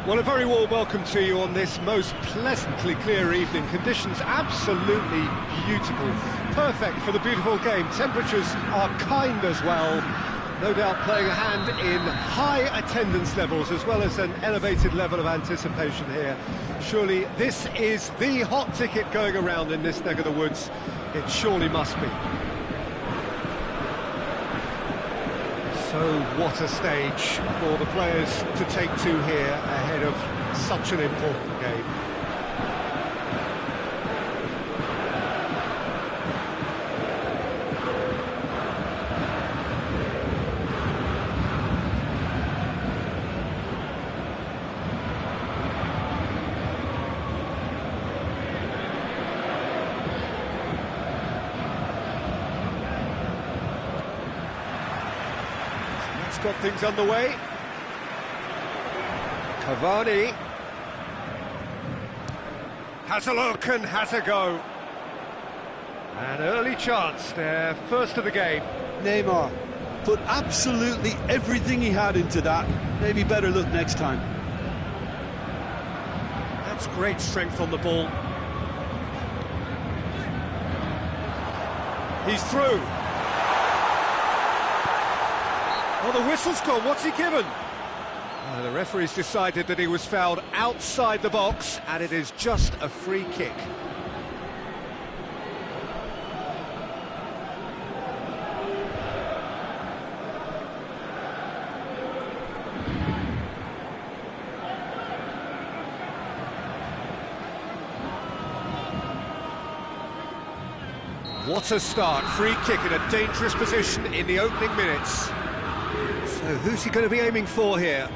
Well, a very warm welcome to you on this most pleasantly clear evening. Conditions absolutely beautiful, perfect for the beautiful game. Temperatures are kind as well, no doubt playing a hand in high attendance levels as well as an elevated level of anticipation here. Surely this is the hot ticket going around in this neck of the woods. It surely must be. So what a stage for the players to take to here ahead of such an important game. Got things underway. Cavani has a look and has a go. An early chance there, first of the game. Neymar put absolutely everything he had into that. Maybe better look next time. That's great strength on the ball. He's through. Oh, the whistle's gone, what's he given? The referee's decided that he was fouled outside the box, and it is just a free kick. What a start, free kick in a dangerous position in the opening minutes. So who's he going to be aiming for here?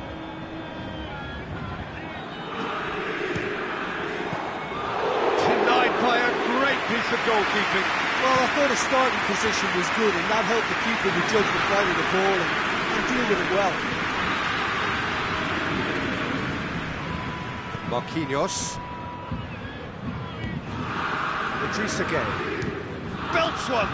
Denied by a great piece of goalkeeping. Well, I thought his starting position was good, and that helped the keeper to judge the flight of the ball and deal with it well. Marquinhos. Idrissa Gueye. Belts one!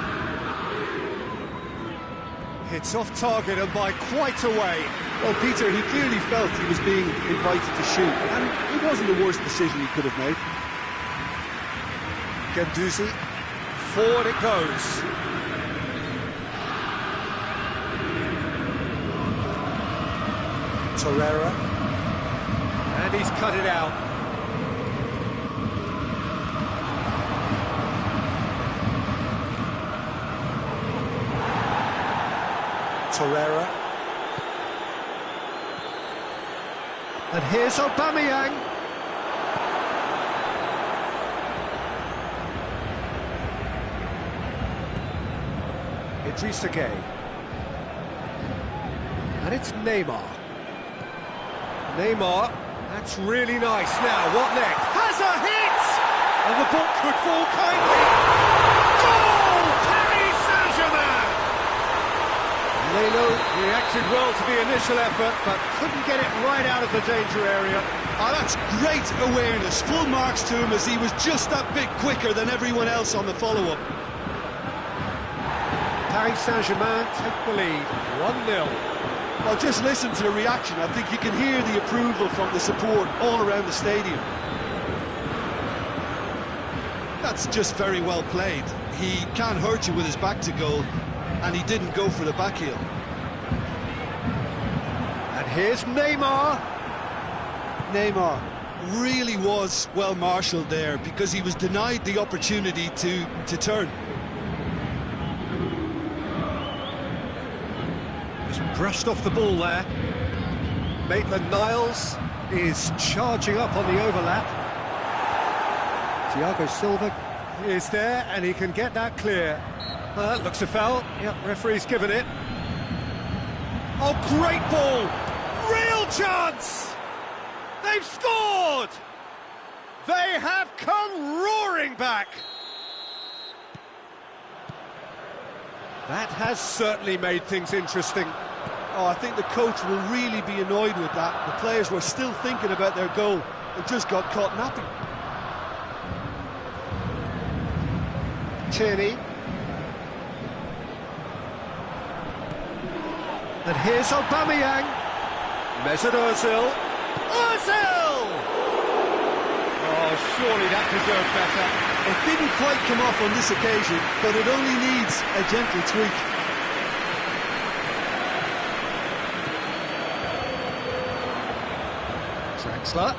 It's off target and by quite a way. Well, Peter, he clearly felt he was being invited to shoot, and it wasn't the worst decision he could have made. Guendouzi, forward it goes. Torreira, and he's cut it out. Torreira. And here's Aubameyang. Idrissa Gueye. And it's Neymar. Neymar, that's really nice. Now, what next? Has a hit! And the ball could fall kindly. Goal! Paris Saint-Germain! Lelo reacted well to the initial effort, but couldn't get it right out of the danger area. Oh, that's great awareness. Full marks to him as he was just that bit quicker than everyone else on the follow-up. Paris Saint-Germain take the lead, 1-0. Well, just listen to the reaction. I think you can hear the approval from the support all around the stadium. That's just very well played. He can't hurt you with his back to goal, and he didn't go for the back heel. And here's Neymar. Neymar really was well marshalled there because he was denied the opportunity to turn. Just brushed off the ball there. Maitland-Niles is charging up on the overlap. Thiago Silva is there and he can get that clear. Looks a foul. Yep, referee's given it. Oh, great ball! Real chance! They've scored! They have come roaring back! That has certainly made things interesting. Oh, I think the coach will really be annoyed with that. The players were still thinking about their goal and just got caught napping. Tierney. And here's Aubameyang. Mesut Ozil. Ozil! Oh, surely that deserved better. It didn't quite come off on this occasion, but it only needs a gentle tweak. Draxler.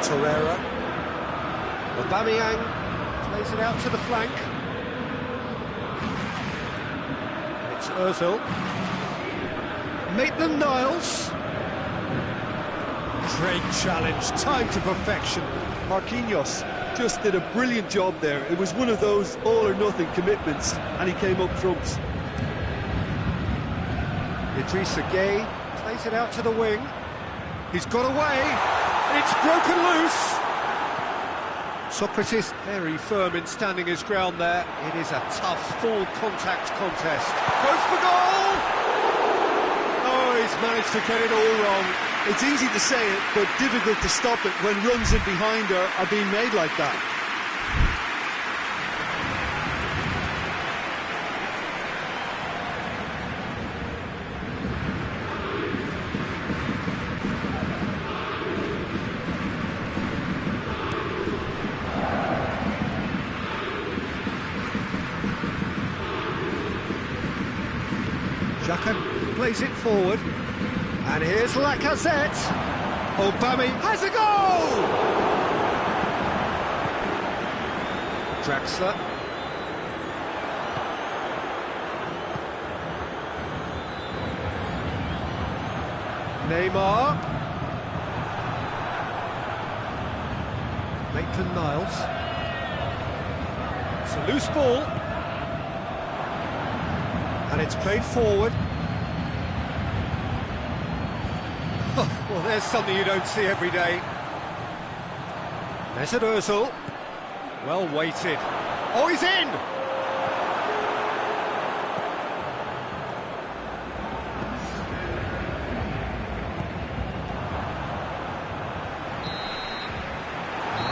Torreira. Aubameyang plays it out to the flank. It's Ozil. Maitland-Niles. Great challenge, time to perfection. Marquinhos just did a brilliant job there. It was one of those all-or-nothing commitments, and he came up trumps. Idrissa Gueye plays it out to the wing. He's got away. It's broken loose. Socrates very firm in standing his ground there. It is a tough, full contact contest. Goes for goal! Oh, he's managed to get it all wrong. It's easy to say it, but difficult to stop it when runs in behind are being made like that. Xhaka plays it forward. And here's Lacazette. Aubameyang has a goal! Draxler. Neymar. Maitland-Niles. It's a loose ball. And it's played forward. Well, there's something you don't see every day. Mesut Ozil. Well weighted. Oh, he's in!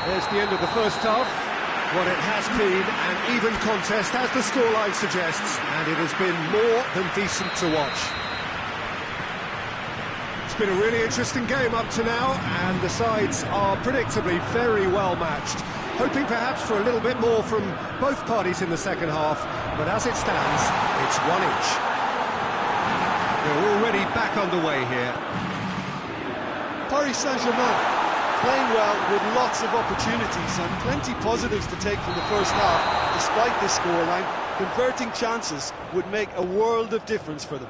There's the end of the first half. What it has been an even contest, as the scoreline suggests, and it has been more than decent to watch. It's been a really interesting game up to now, and the sides are predictably very well matched. Hoping perhaps for a little bit more from both parties in the second half, but as it stands, it's 1 each. They're already back underway here. Paris Saint-Germain playing well with lots of opportunities and plenty positives to take from the first half. Despite this scoreline, converting chances would make a world of difference for them.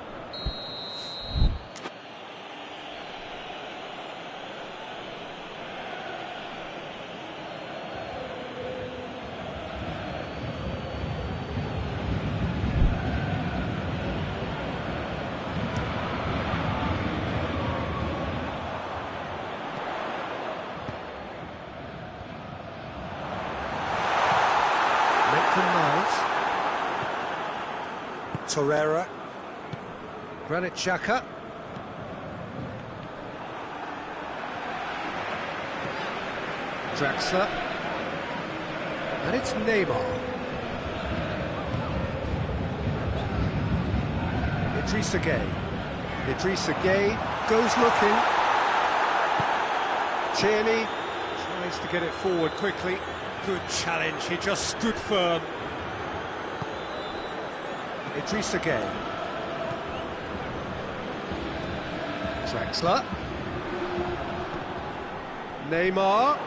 Maitland-Niles. Torreira. Granit Xhaka. Draxler. And it's Neymar. Idrissa Gueye. Idrissa Gueye goes looking. Tierney tries to get it forward quickly. Good challenge, he just stood firm. Idrissa Gueye. Draxler. Neymar.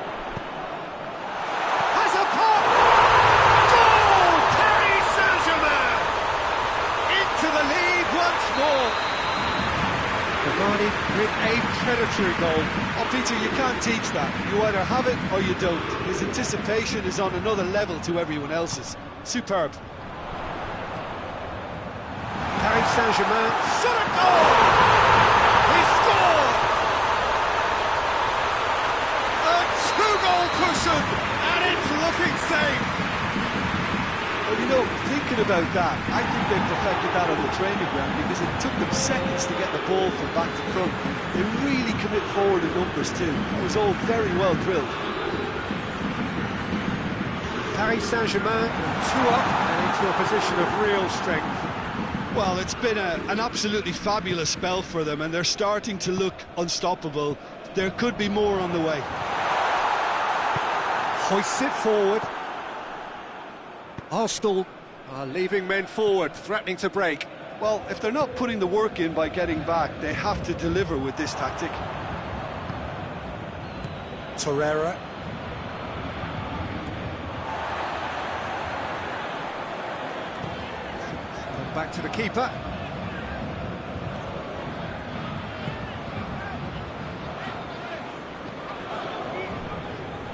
Has a pop! Goal! Paris Saint-Germain! Into the lead once more. Cavani with a predatory goal. Oh, Peter, you can't teach that. You either have it or you don't. His anticipation is on another level to everyone else's. Superb. Paris Saint-Germain shot a goal! He scored! A two-goal cushion, and it's looking safe. Well, you know, thinking about that, I think they perfected that on the training ground because it took them seconds to get the ball from back to front. They really commit forward in numbers too. It was all very well drilled. Paris Saint-Germain 2 up and into a position of real strength. Well, it's been an absolutely fabulous spell for them, and they're starting to look unstoppable. There could be more on the way. Hoists it forward. Arsenal are leaving men forward, threatening to break. Well, if they're not putting the work in by getting back, they have to deliver with this tactic. Torreira. Back to the keeper.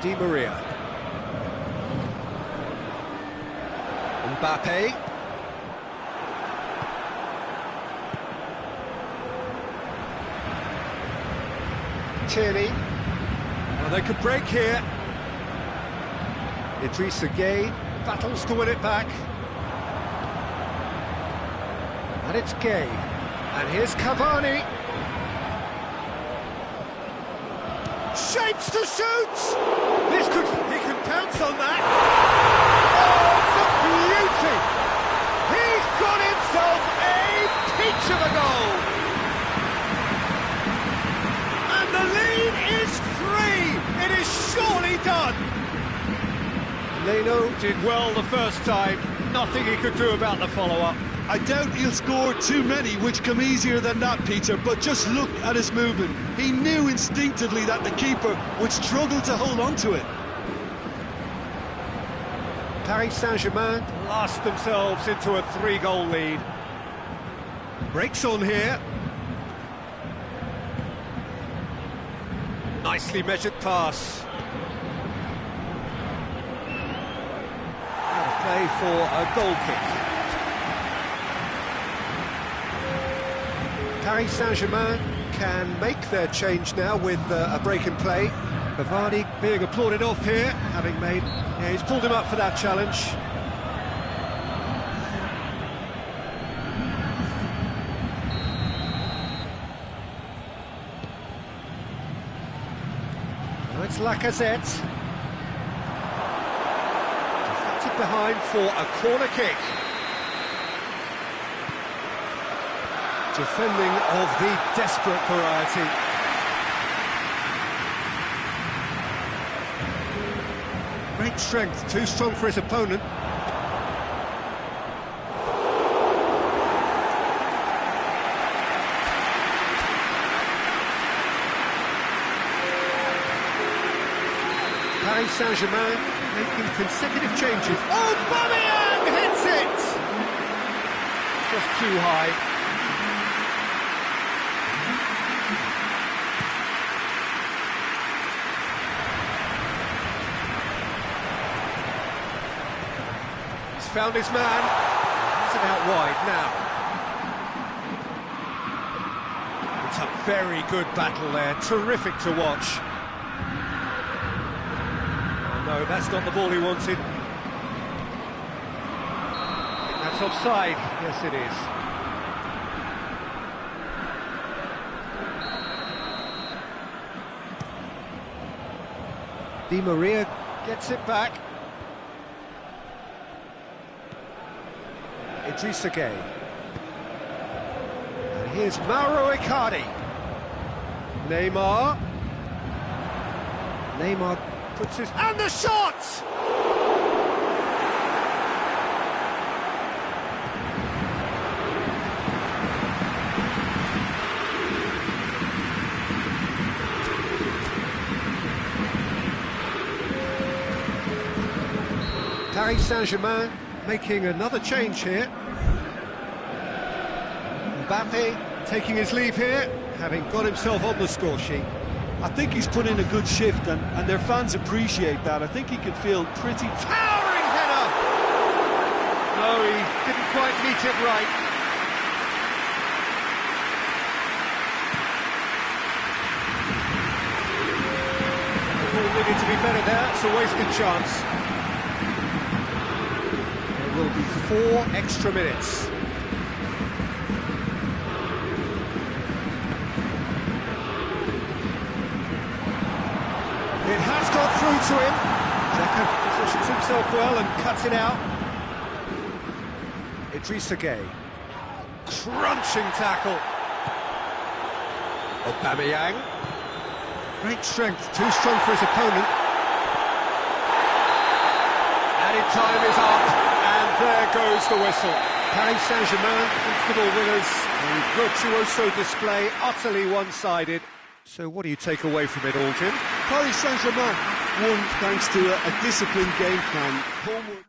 Di Maria. Mbappe. Tierney. Well, they could break here. Idrissa Gueye battles to win it back. And it's Gay. And here's Cavani. Shapes to shoot! He can pounce on that. Oh, it's a beauty! He's got himself a peach of a goal! And the lead is 3! It is surely done! Leno did well the first time. Nothing he could do about the follow-up. I doubt he'll score too many, which come easier than that, Peter, but just look at his movement. He knew instinctively that the keeper would struggle to hold on to it. Paris Saint-Germain last themselves into a 3-goal lead. Breaks on here. Nicely measured pass. Out of play for a goal kick. Paris Saint-Germain can make their change now with a break in play. Cavani being applauded off here, having made... Yeah, he's pulled him up for that challenge. Now it's Lacazette. Deflected behind for a corner kick. Defending of the desperate variety. Great strength, too strong for his opponent. Paris Saint-Germain making consecutive changes. Oh, Aubameyang hits it! Just too high. Found his man. He's it out wide now. It's a very good battle there. Terrific to watch. Oh, no, that's not the ball he wanted. That's offside. Yes, it is. Di Maria gets it back. Idrissa Gueye. And here's Mauro Icardi. Neymar. Neymar puts his... And the shot! Paris Saint-Germain making another change here. Mbappe taking his leave here, having got himself on the score sheet. I think he's put in a good shift, and their fans appreciate that. I think he could feel pretty... Towering header! No, he didn't quite meet it right. The ball needed to be better there, it's a wasted chance. There will be 4 extra minutes. It has got through to him. This Positions himself well and cuts it out. Idrissa Gueye. Crunching tackle. Aubameyang. Great strength, too strong for his opponent. Added time is up, and there goes the whistle. Paris Saint-Germain, comfortable winners. A virtuoso display, utterly one-sided. So what do you take away from it all, Jim? Paris Saint-Germain won thanks to a disciplined game plan. Homework.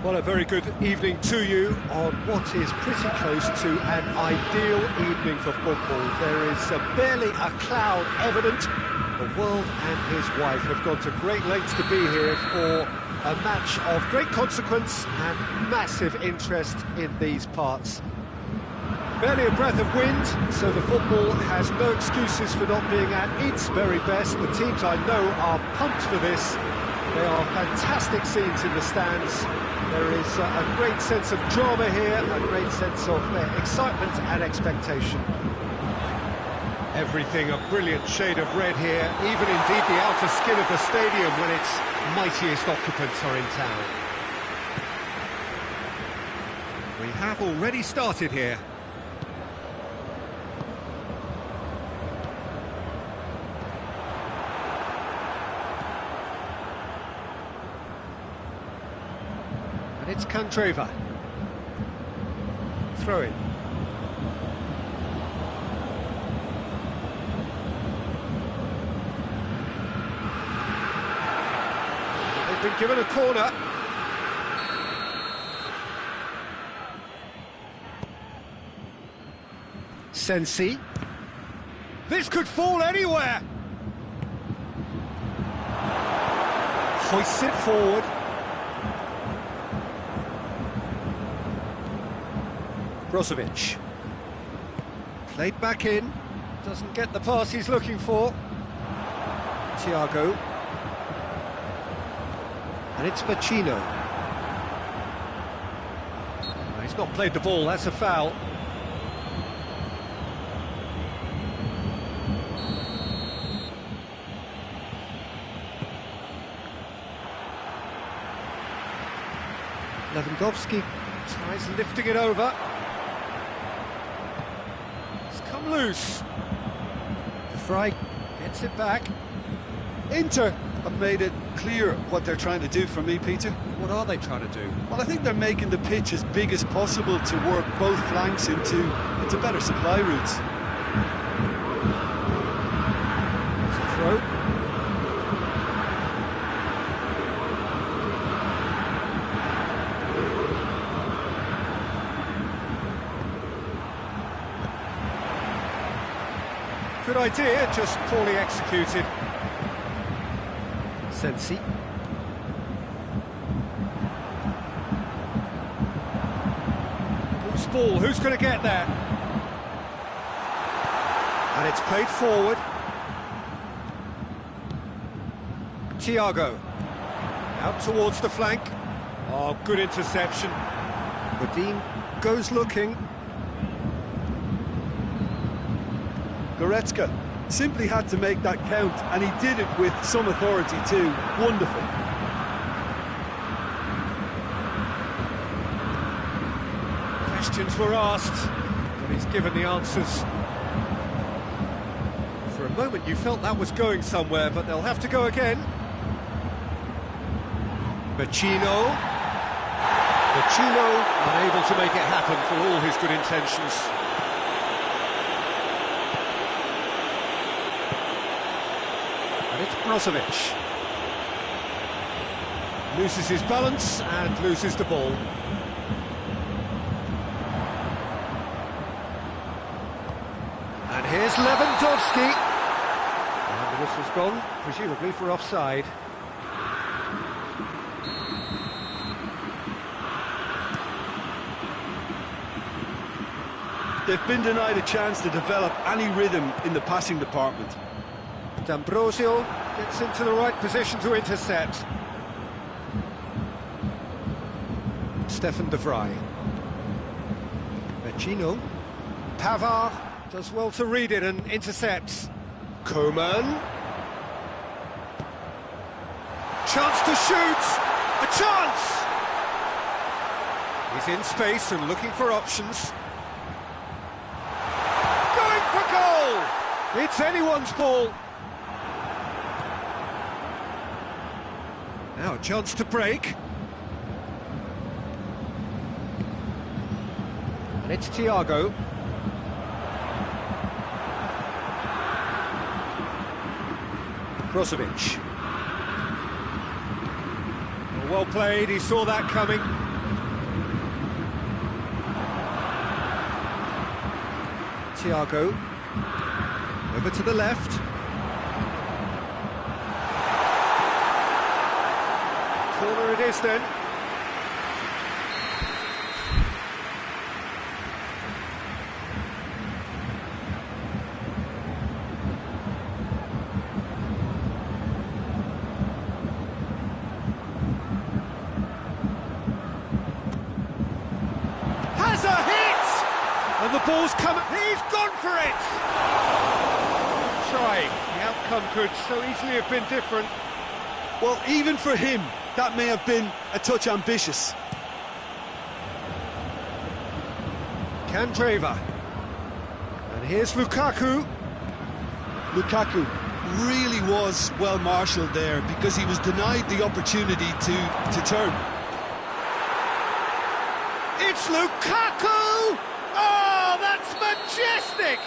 Well, a very good evening to you on what is pretty close to an ideal evening for football. There is barely a cloud evident. The world and his wife have gone to great lengths to be here for a match of great consequence and massive interest in these parts. Barely a breath of wind, so the football has no excuses for not being at its very best. The teams I know are pumped for this. They are fantastic scenes in the stands. There is a great sense of drama here, a great sense of excitement and expectation. Everything a brilliant shade of red here, even indeed the outer skin of the stadium when its mightiest occupants are in town. We have already started here. It's Candreva. Throw in. They've been given a corner. Sensi. This could fall anywhere. Hoists it forward. Brozovic. Played back in. Doesn't get the pass he's looking for. Thiago. And it's Vecino. He's not played the ball, that's a foul. Lewandowski tries lifting it over. It's come loose. Fry gets it back. Inter have made it clear what they're trying to do for me, Peter. What are they trying to do? Well, I think they're making the pitch as big as possible to work both flanks into better supply routes. It's a throw. Good idea, just poorly executed. Sensi. Loose ball, who's going to get there? And it's played forward. Thiago. Out towards the flank. Oh, good interception. Godin goes looking. Goretzka simply had to make that count, and he did it with some authority too. Wonderful. Questions were asked, but he's given the answers. For a moment you felt that was going somewhere, but they'll have to go again. Vecino. Vecino unable to make it happen for all his good intentions. It's Brozovic. Loses his balance and loses the ball. And here's Lewandowski. And the whistle's gone, presumably for offside. They've been denied a chance to develop any rhythm in the passing department. D'Ambrosio gets into the right position to intercept. Stefan de Vrij. Vecino. Pavard does well to read it and intercepts. Coman. Chance to shoot! A chance! He's in space and looking for options. Going for goal! It's anyone's ball. Now a chance to break. And it's Thiago. Brozovic. Well played, he saw that coming. Thiago. Over to the left. Corner it is then. Has a hit! And the ball's coming. He's gone for it! Trying. The outcome could so easily have been different. Well, even for him, that may have been a touch ambitious. Candreva. And here's Lukaku. Lukaku really was well marshalled there because he was denied the opportunity to turn. It's Lukaku! Oh, that's majestic!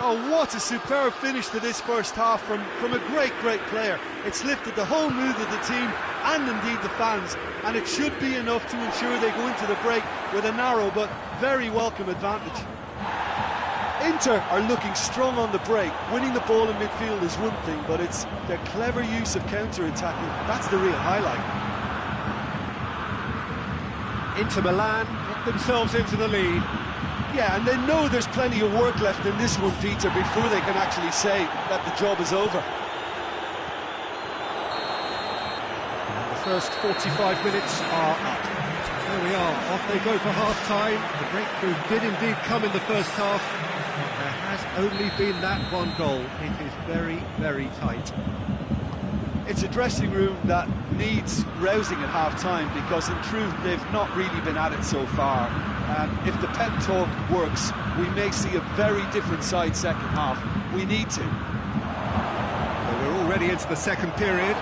Oh, what a superb finish to this first half from a great player. It's lifted the whole mood of the team and indeed the fans, and it should be enough to ensure they go into the break with a narrow but very welcome advantage. Inter are looking strong on the break. Winning the ball in midfield is one thing, but it's their clever use of counter-attacking. That's the real highlight. Inter Milan get themselves into the lead. Yeah, and they know there's plenty of work left in this one, Peter, before they can actually say that the job is over. And the first 45 minutes are up. There we are, off they go for half-time. The breakthrough did indeed come in the first half. There has only been that one goal. It is very, very tight. It's a dressing room that needs rousing at half-time, because in truth they've not really been at it so far. If the pep talk works, we may see a very different side second half. We need to. Well, we're already into the second period.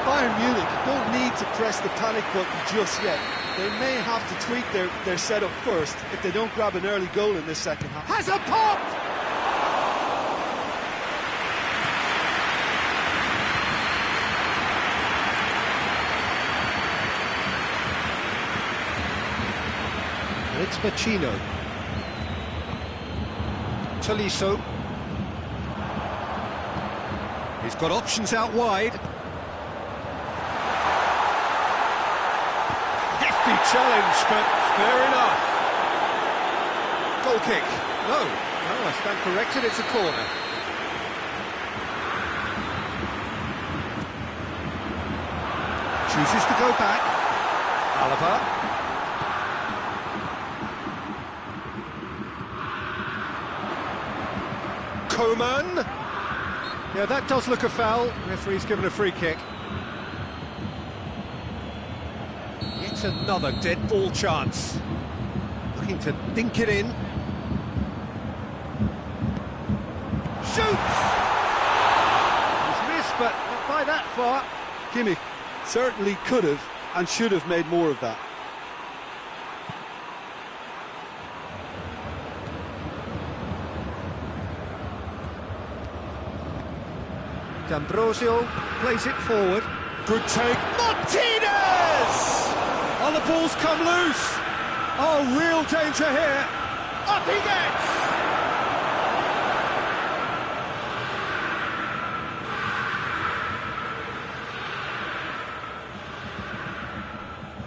Bayern Munich don't need to press the panic button just yet. They may have to tweak their setup first if they don't grab an early goal in this second half. Has a pop! It's Vecino. Tolisso. He's got options out wide. Hefty challenge, but fair enough. Goal kick. No, I stand corrected, it's a corner. Chooses to go back. Alaba. Coman. Yeah, that does look a foul. Referee's given a free kick. It's another dead ball chance. Looking to dink it in. Shoots! He's missed, but not by that far. Kimmich certainly could have and should have made more of that. D'Ambrosio plays it forward. Good take. Martinez! Oh, the ball's come loose. Oh, real danger here. Up he gets!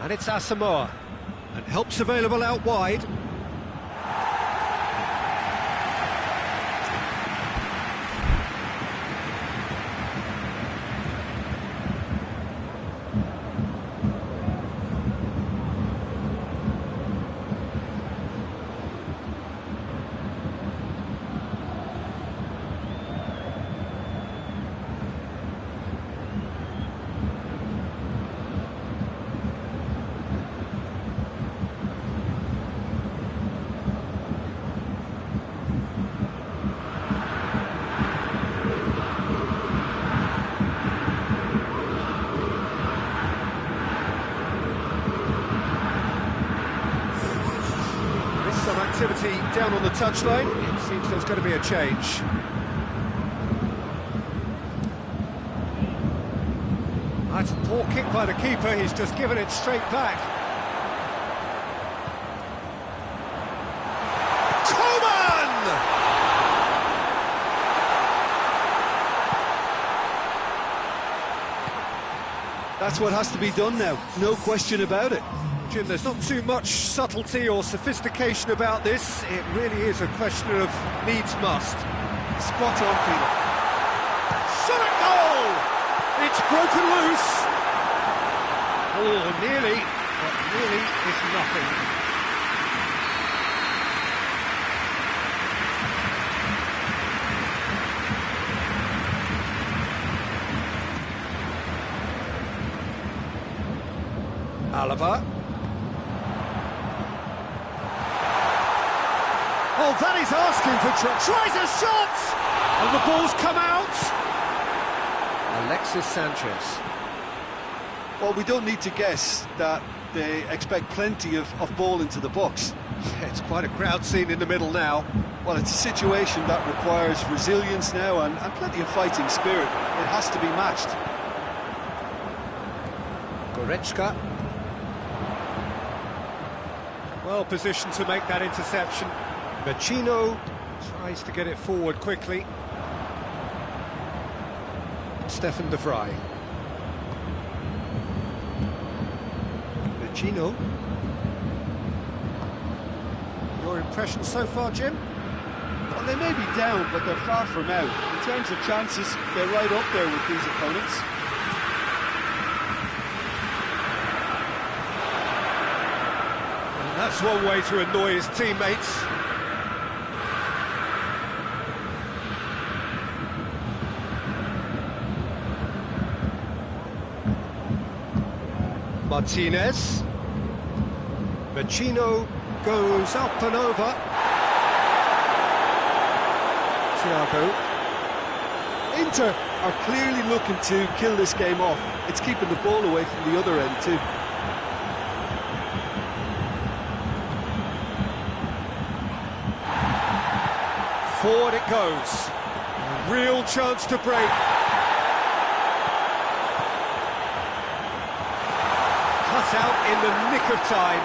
And it's Asamoah. And help's available out wide. Activity down on the touchline. It seems there's going to be a change. That's a poor kick by the keeper. He's just given it straight back. Coman! That's what has to be done now, no question about it. Jim, there's not too much subtlety or sophistication about this. It really is a question of needs must. Spot on, Peter. Shot at goal! It's broken loose. Oh, nearly, but nearly is nothing. Alaba. Oh, that is asking for tries a shot! And the ball's come out! Alexis Sanchez. Well, we don't need to guess that they expect plenty of ball into the box. Yeah, it's quite a crowd scene in the middle now. Well, it's a situation that requires resilience now and plenty of fighting spirit. It has to be matched. Goretzka. Well positioned to make that interception. Vecino tries to get it forward quickly. Stefan de Vrij. Vecino. Your impression so far, Jim? Well, they may be down, but they're far from out. In terms of chances, they're right up there with these opponents. And that's one way to annoy his teammates. Martinez. Vecino goes up and over. Thiago. Inter are clearly looking to kill this game off. It's keeping the ball away from the other end too. Forward it goes. A real chance to break. Cut out in the nick of time.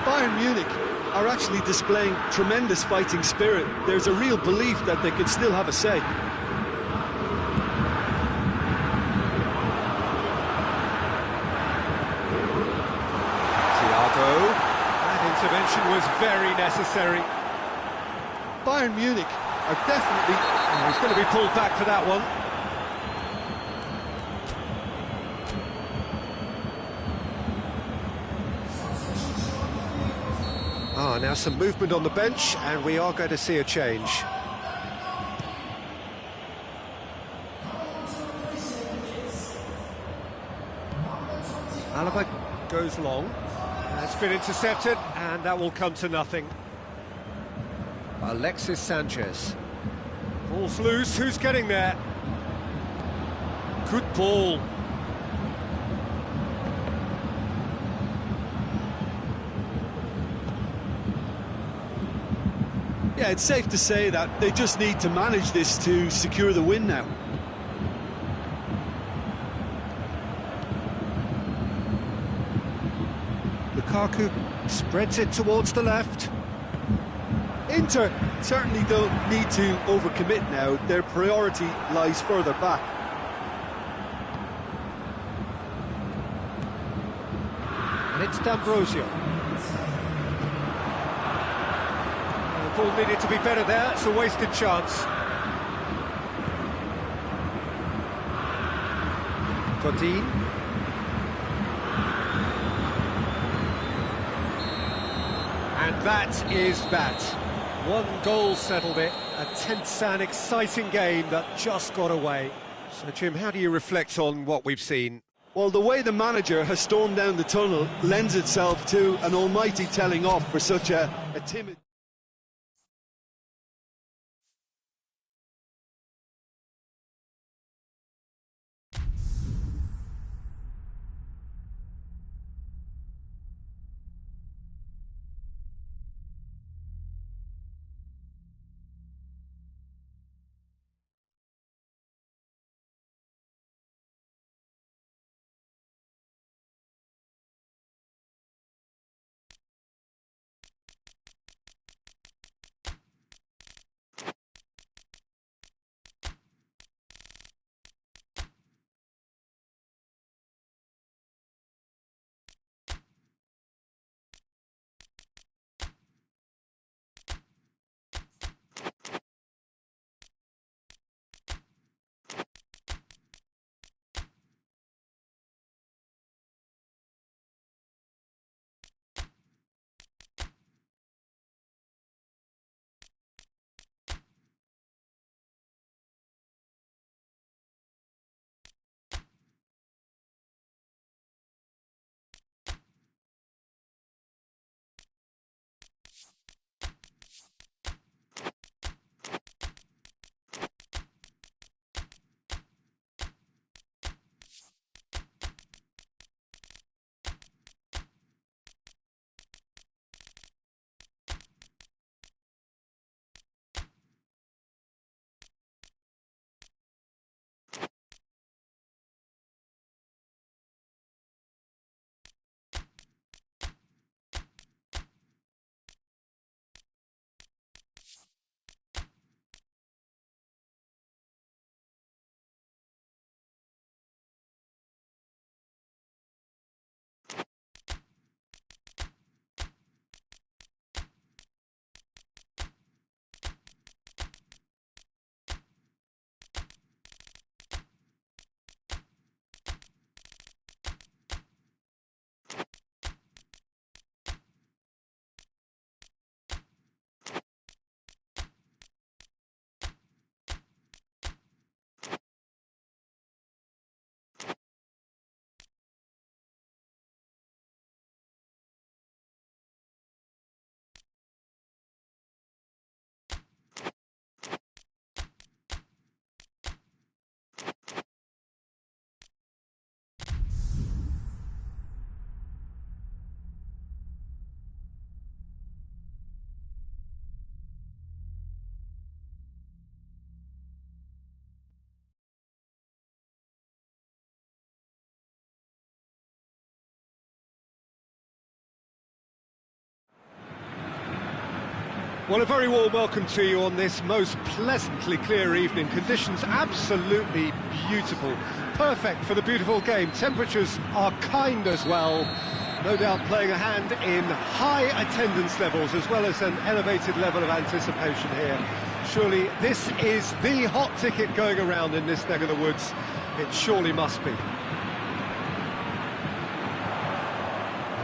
Bayern Munich are actually displaying tremendous fighting spirit. There's a real belief that they could still have a say. Thiago. That intervention was very necessary. Bayern Munich are definitely... Oh, he's going to be pulled back for that one. Now some movement on the bench, and we are going to see a change. Alaba goes long. That's been intercepted, and that will come to nothing. Alexis Sanchez. Ball's loose, who's getting there? Good ball. Yeah, it's safe to say that they just need to manage this to secure the win now. Lukaku spreads it towards the left. Inter certainly don't need to overcommit now. Their priority lies further back. And it's D'Ambrosio. The ball needed to be better there, it's a wasted chance. Godin. And that is that. One goal settled it, a tense and exciting game that just got away. So Jim, how do you reflect on what we've seen? Well, the way the manager has stormed down the tunnel lends itself to an almighty telling off for such a timid... Well, a very warm welcome to you on this most pleasantly clear evening. Conditions absolutely beautiful. Perfect for the beautiful game. Temperatures are kind as well. No doubt playing a hand in high attendance levels as well as an elevated level of anticipation here. Surely this is the hot ticket going around in this neck of the woods. It surely must be.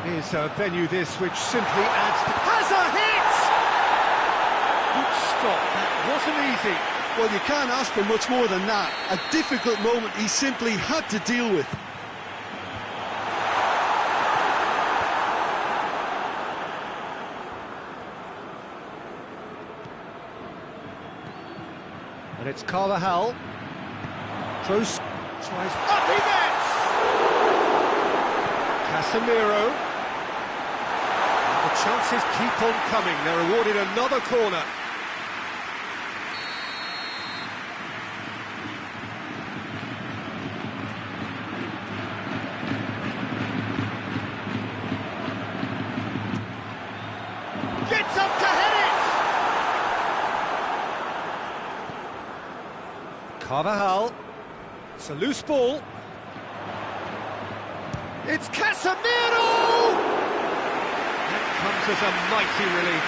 It is a venue this which simply adds to... Has a hit! Good stop, that wasn't easy. Well, you can't ask for much more than that. A difficult moment he simply had to deal with. And it's Carvajal. Kroos tries... Up he gets! Casemiro. And the chances keep on coming. They're awarded another corner. Gets up to head it! Carvajal. It's a loose ball. It's Casemiro! That comes as a mighty relief.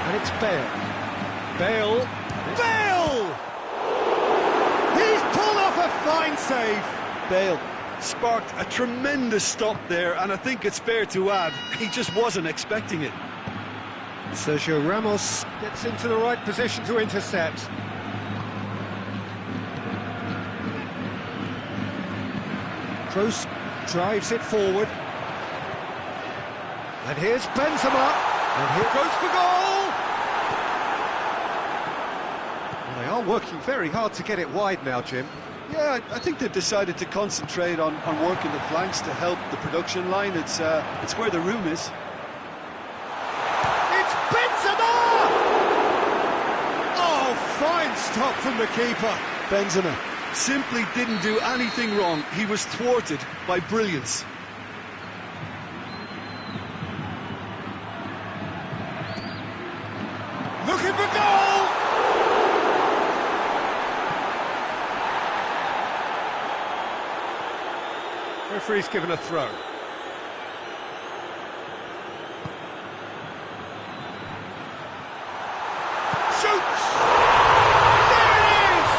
And it's Bale. Bale! He's pulled off a fine save. Bale sparked a tremendous stop there, and I think it's fair to add, he just wasn't expecting it. Sergio Ramos gets into the right position to intercept. Kroos drives it forward. And here's Benzema. And here goes for goal! Well, they are working very hard to get it wide now, Jim. Yeah, I think they've decided to concentrate on working the flanks to help the production line. It's where the room is. It's Benzema! Oh, fine stop from the keeper. Benzema simply didn't do anything wrong. He was thwarted by brilliance. Looking for goal! Referee's given a throw. Shoots! There it is!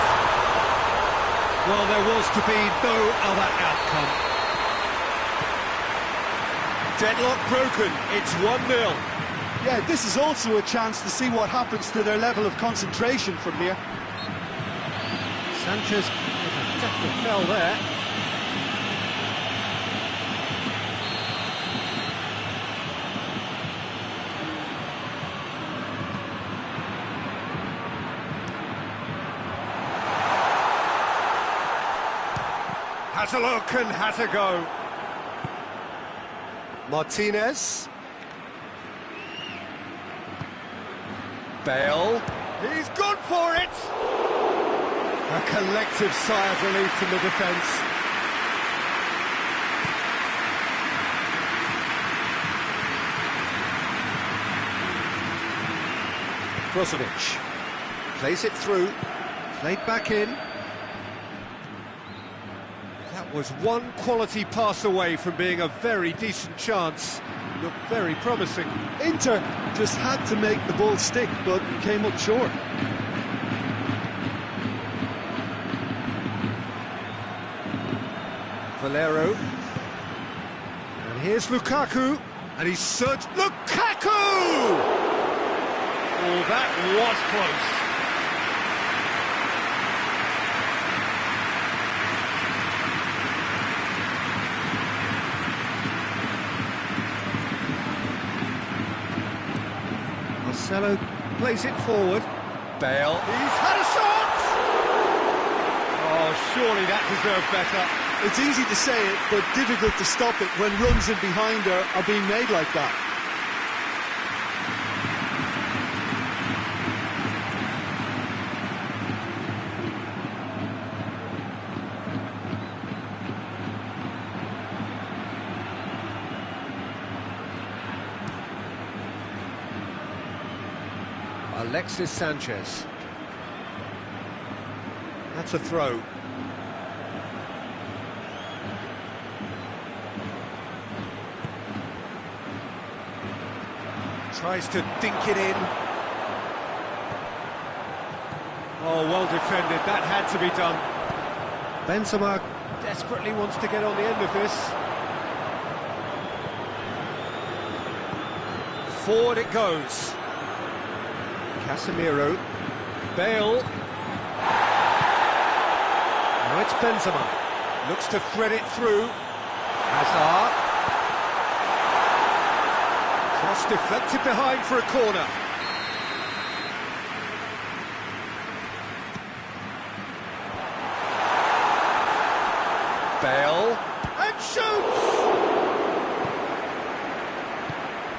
Well, there was to be no other outcome. Deadlock broken, it's 1-0. Yeah, this is also a chance to see what happens to their level of concentration from here. Sanchez with a definite foul there. Has a look and has a go. Martinez. Bale. He's gone for it! A collective sigh of relief from the defence. Brozovic plays it through, played back in. That was one quality pass away from being a very decent chance. Looked very promising. Inter just had to make the ball stick, but came up short. Valero. And here's Lukaku. And he's searched... Lukaku! Oh, that was close. Marcelo plays it forward. Bale. He's had a shot! Oh, surely that deserved better. It's easy to say it, but difficult to stop it when runs in behind are being made like that. Alexis Sanchez. That's a throw. Tries to dink it in. Oh, well defended. That had to be done. Benzema desperately wants to get on the end of this. Forward it goes. Casemiro. Bale. Now it's Benzema. Looks to thread it through. Hazard. Cross deflected behind for a corner. Bale. And shoots!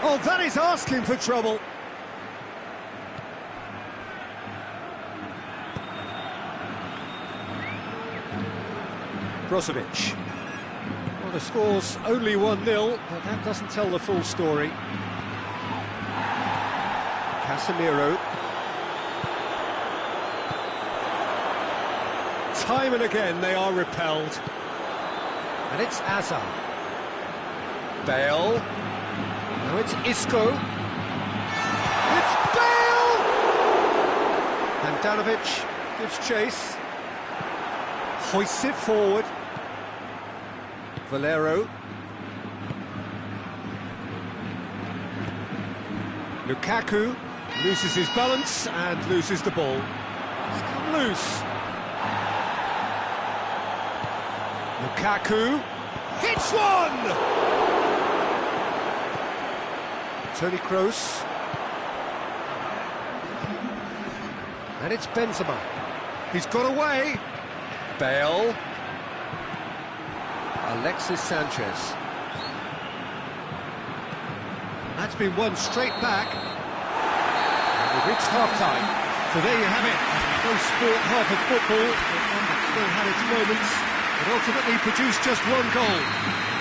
Oh, that is asking for trouble. Brozovic. Well, the score's only 1-0, but that doesn't tell the full story. Casemiro. Time and again they are repelled. And it's Hazard. Bale. Now it's Isco. It's Bale! And Handanovic gives chase. Hoists it forward. Valero. Lukaku loses his balance and loses the ball. It's come loose. Lukaku hits one! Toni Kroos. And it's Benzema. He's got away. Bale. Alexis Sanchez. That's been won straight back. And we've reached half-time. So there you have it. Close sport half of football. It still had its moments, but ultimately produced just one goal.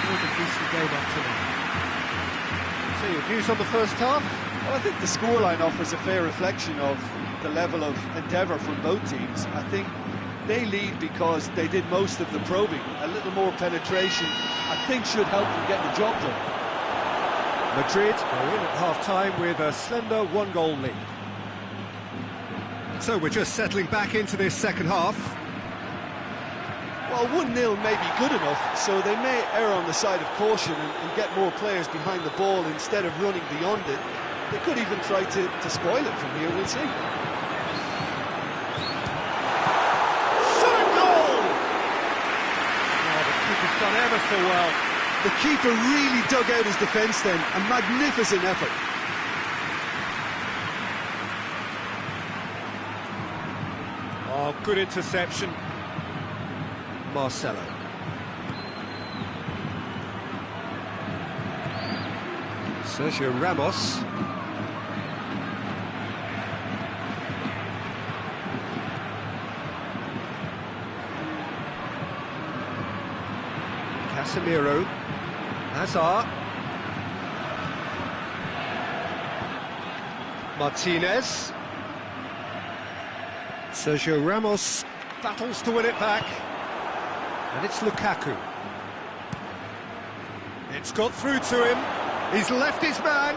What a decent game up to now. So your views on the first half? Well, I think the scoreline offers a fair reflection of the level of endeavour from both teams. I think they lead because they did most of the probing. A little more penetration, I think, should help them get the job done. Madrid are in at half-time with a slender one-goal lead. So we're just settling back into this second half. Well, 1-0 may be good enough, so they may err on the side of caution and get more players behind the ball instead of running beyond it. They could even try to spoil it from here, we'll see. Shot a goal! Oh, the keeper's done ever so well. The keeper really dug out his defence then, a magnificent effort. Oh, good interception. Marcelo. Sergio Ramos. Casemiro. Hazard. Martinez. Sergio Ramos battles to win it back. And it's Lukaku. It's got through to him. He's left his man.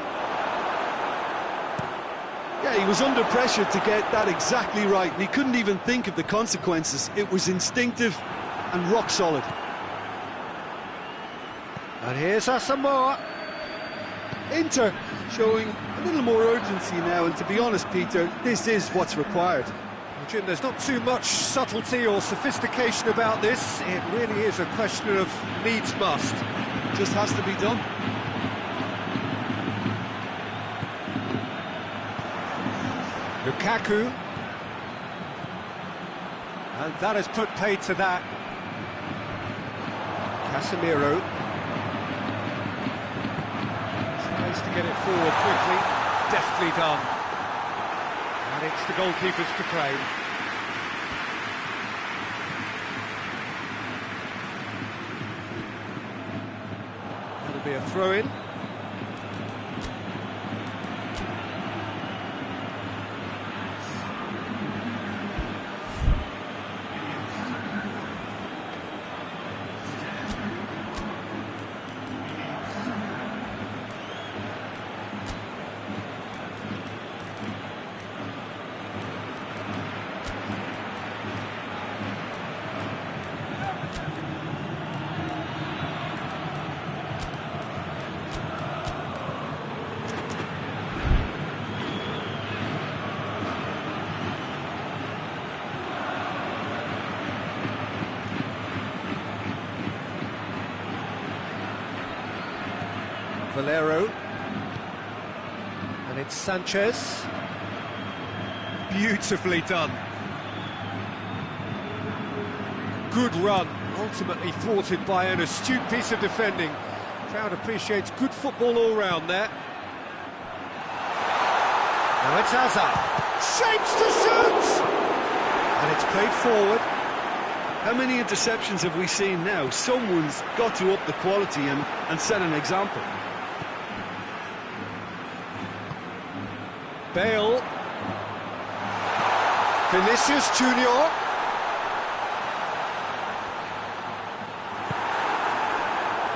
Yeah, he was under pressure to get that exactly right, and he couldn't even think of the consequences. It was instinctive and rock solid. And here's Asamoah. Inter showing a little more urgency now, and to be honest, Peter, this is what's required. Jim, there's not too much subtlety or sophistication about this. It really is a question of needs must. Just has to be done. Lukaku. And that has put paid to that. Casemiro. Tries to get it forward quickly. Deftly done. And it's the goalkeepers to claim. That'll be a throw-in. Valero. And it's Sanchez. Beautifully done. Good run, ultimately thwarted by an astute piece of defending. Crowd appreciates good football all round there. Now it's Hazard. Shapes to shoot! And it's played forward. How many interceptions have we seen now? Someone's got to up the quality and set an example. Bale. Vinicius Junior.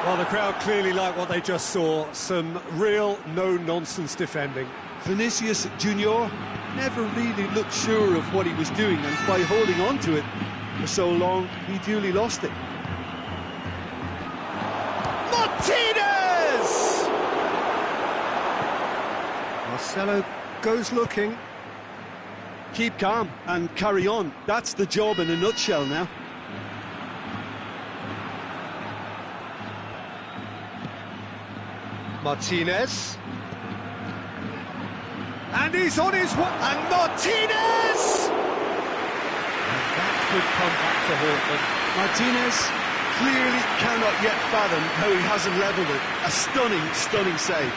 Well, the crowd clearly like what they just saw. Some real no-nonsense defending. Vinicius Junior never really looked sure of what he was doing, and by holding on to it for so long, he duly lost it. Martinez! Marcelo goes looking. Keep calm and carry on. That's the job in a nutshell now. Martinez. And he's on his way. And Martinez! And that could come back to haunt them. Martinez clearly cannot yet fathom how he hasn't levelled it. A stunning, stunning save.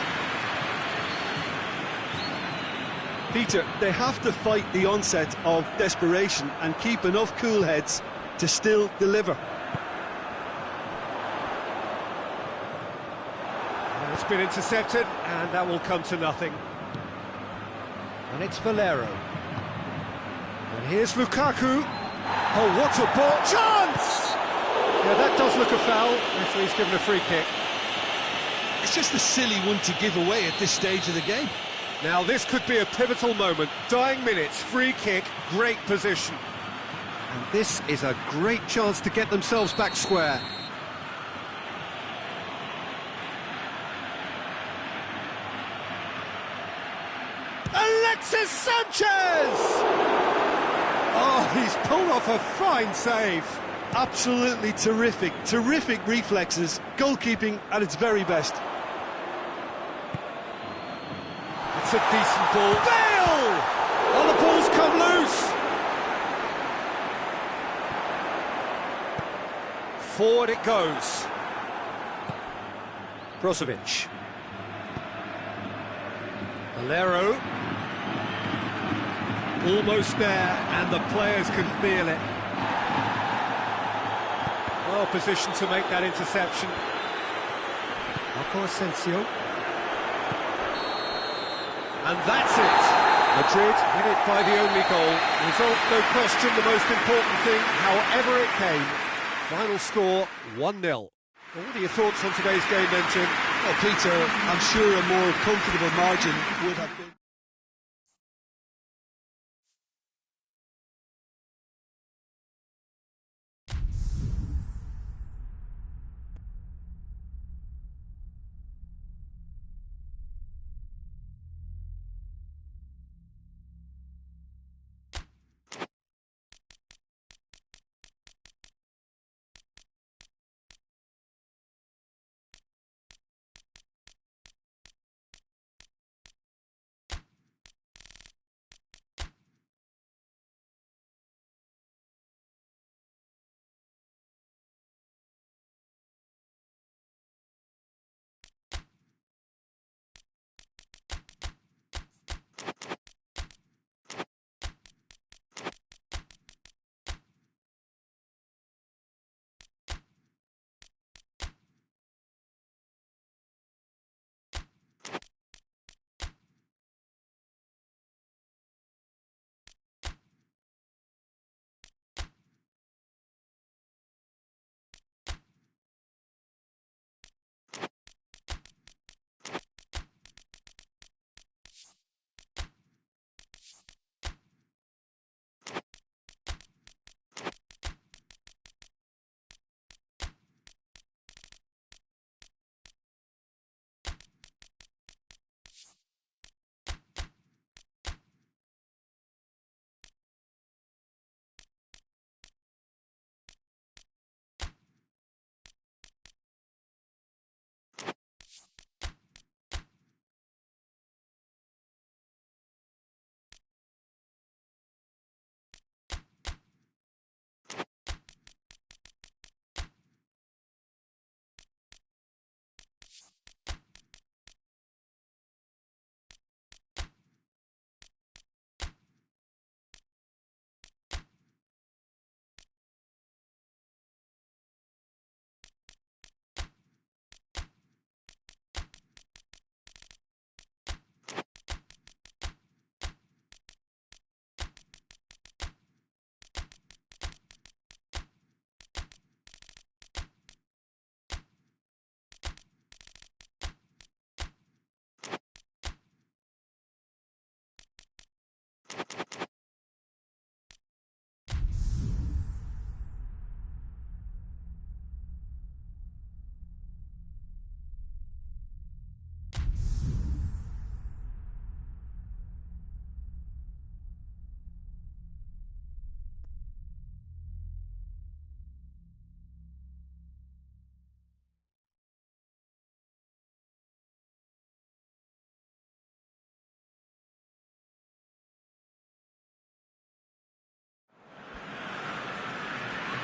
Peter, they have to fight the onset of desperation and keep enough cool heads to still deliver. It's been intercepted, and that will come to nothing. And it's Valero. And here's Lukaku. Oh, what a ball! Chance! Yeah, that does look a foul. Referee's given a free kick. It's just a silly one to give away at this stage of the game. Now, this could be a pivotal moment. Dying minutes, free kick, great position. And this is a great chance to get themselves back square. Alexis Sanchez! Oh, he's pulled off a fine save. Absolutely terrific, terrific reflexes, goalkeeping at its very best. It's a decent ball. Bale! Oh, the ball's come loose. Forward it goes. Brozovic. Valero. Almost there, and the players can feel it. Well positioned to make that interception. Cenzorio. And that's it. Madrid hit it by the only goal. Result, no question, the most important thing, however it came. Final score, 1-0. Well, what are your thoughts on today's game then, Jim? Well, Peter, I'm sure a more comfortable margin would have been.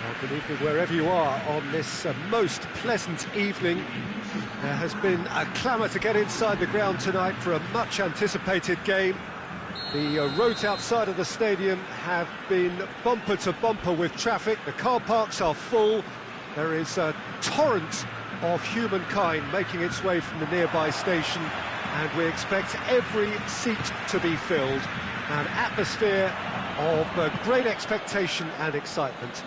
Well, good evening wherever you are on this most pleasant evening. There has been a clamour to get inside the ground tonight for a much anticipated game. The roads outside of the stadium have been bumper to bumper with traffic. The car parks are full. There is a torrent of humankind making its way from the nearby station, and we expect every seat to be filled. An atmosphere of great expectation and excitement.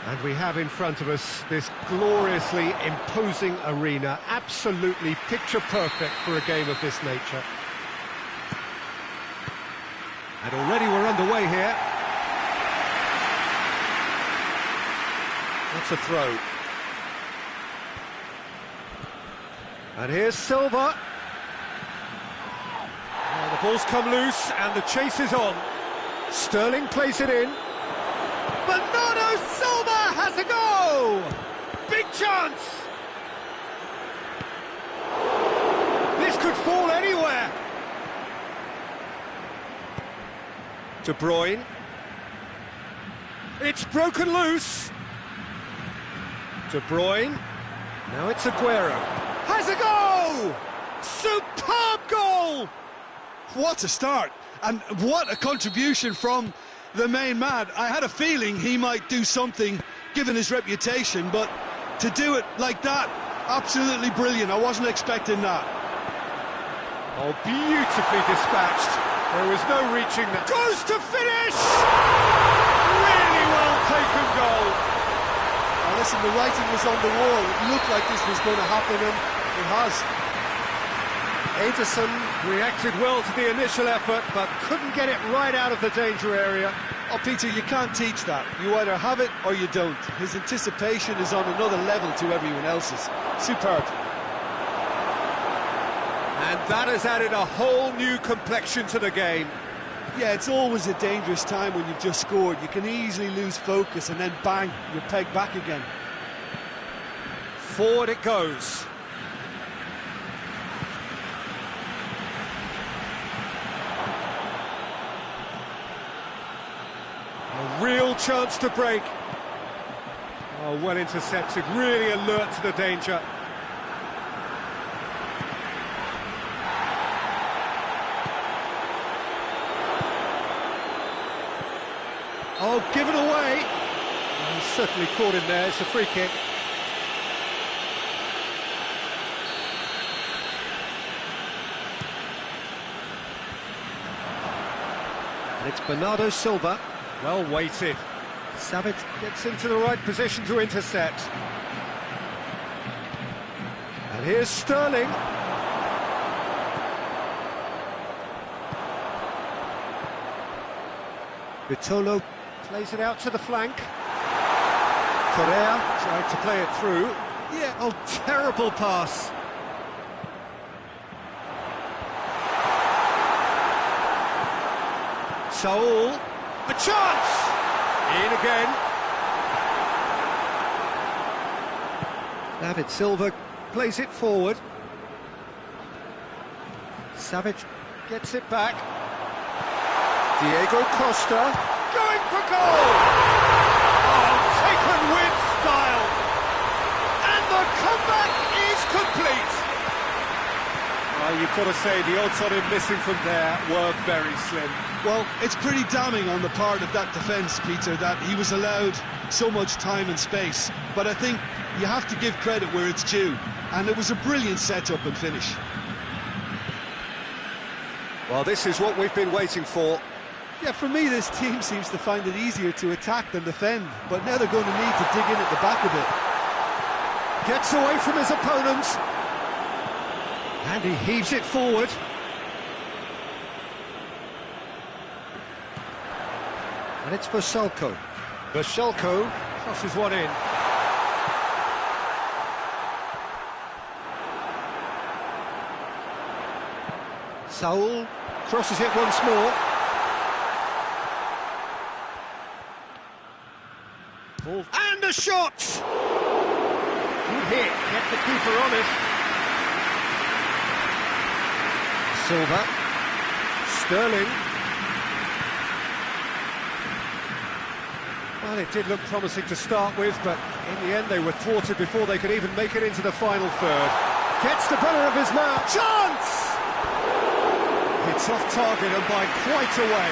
And we have in front of us this gloriously imposing arena, absolutely picture perfect for a game of this nature. And already we're underway here. That's a throw. And here's Silva. Now the ball's come loose and the chase is on. Sterling plays it in. Bernardo Silva has a go! Big chance! This could fall anywhere. De Bruyne. It's broken loose. De Bruyne. Now it's Aguero. Has a go! Superb goal! What a start, and what a contribution from the main man. I had a feeling he might do something given his reputation, but to do it like that, absolutely brilliant. I wasn't expecting that. Oh, beautifully dispatched. There was no reaching that. Goes to finish! Really well taken goal. Now listen, the writing was on the wall. It looked like this was going to happen, and it has. Ederson reacted well to the initial effort, but couldn't get it right out of the danger area. Oh, Peter, you can't teach that. You either have it or you don't. His anticipation is on another level to everyone else's. Superb. And that has added a whole new complexion to the game. Yeah, it's always a dangerous time when you've just scored. You can easily lose focus and then bang, you're pegged back again. Forward it goes. A real chance to break. Oh, well intercepted, really alert to the danger. Oh, given away. Oh, he's certainly caught him there, it's a free kick. And it's Bernardo Silva. Well weighted. Savic gets into the right position to intercept. And here's Sterling. Vitolo plays it out to the flank. Correa tried to play it through. Yeah, oh, terrible pass. Saul. A chance! In again. David Silva plays it forward. Savic gets it back. Diego Costa going for goal! Oh, taken with style! And the comeback is complete! You've got to say the odds on him missing from there were very slim. Well, it's pretty damning on the part of that defence, Peter, that he was allowed so much time and space. But I think you have to give credit where it's due, and it was a brilliant setup and finish. Well, this is what we've been waiting for. Yeah, for me, this team seems to find it easier to attack than defend, but now they're going to need to dig in at the back a bit. Gets away from his opponent. And he heaves it forward. And it's Verselko. Verselko crosses one in. Saul crosses it once more. And a shot! Good hit, kept the keeper honest. Silva. Sterling. Well, it did look promising to start with, but in the end they were thwarted before they could even make it into the final third. Gets the better of his man. Chance! It's off target and by quite a way.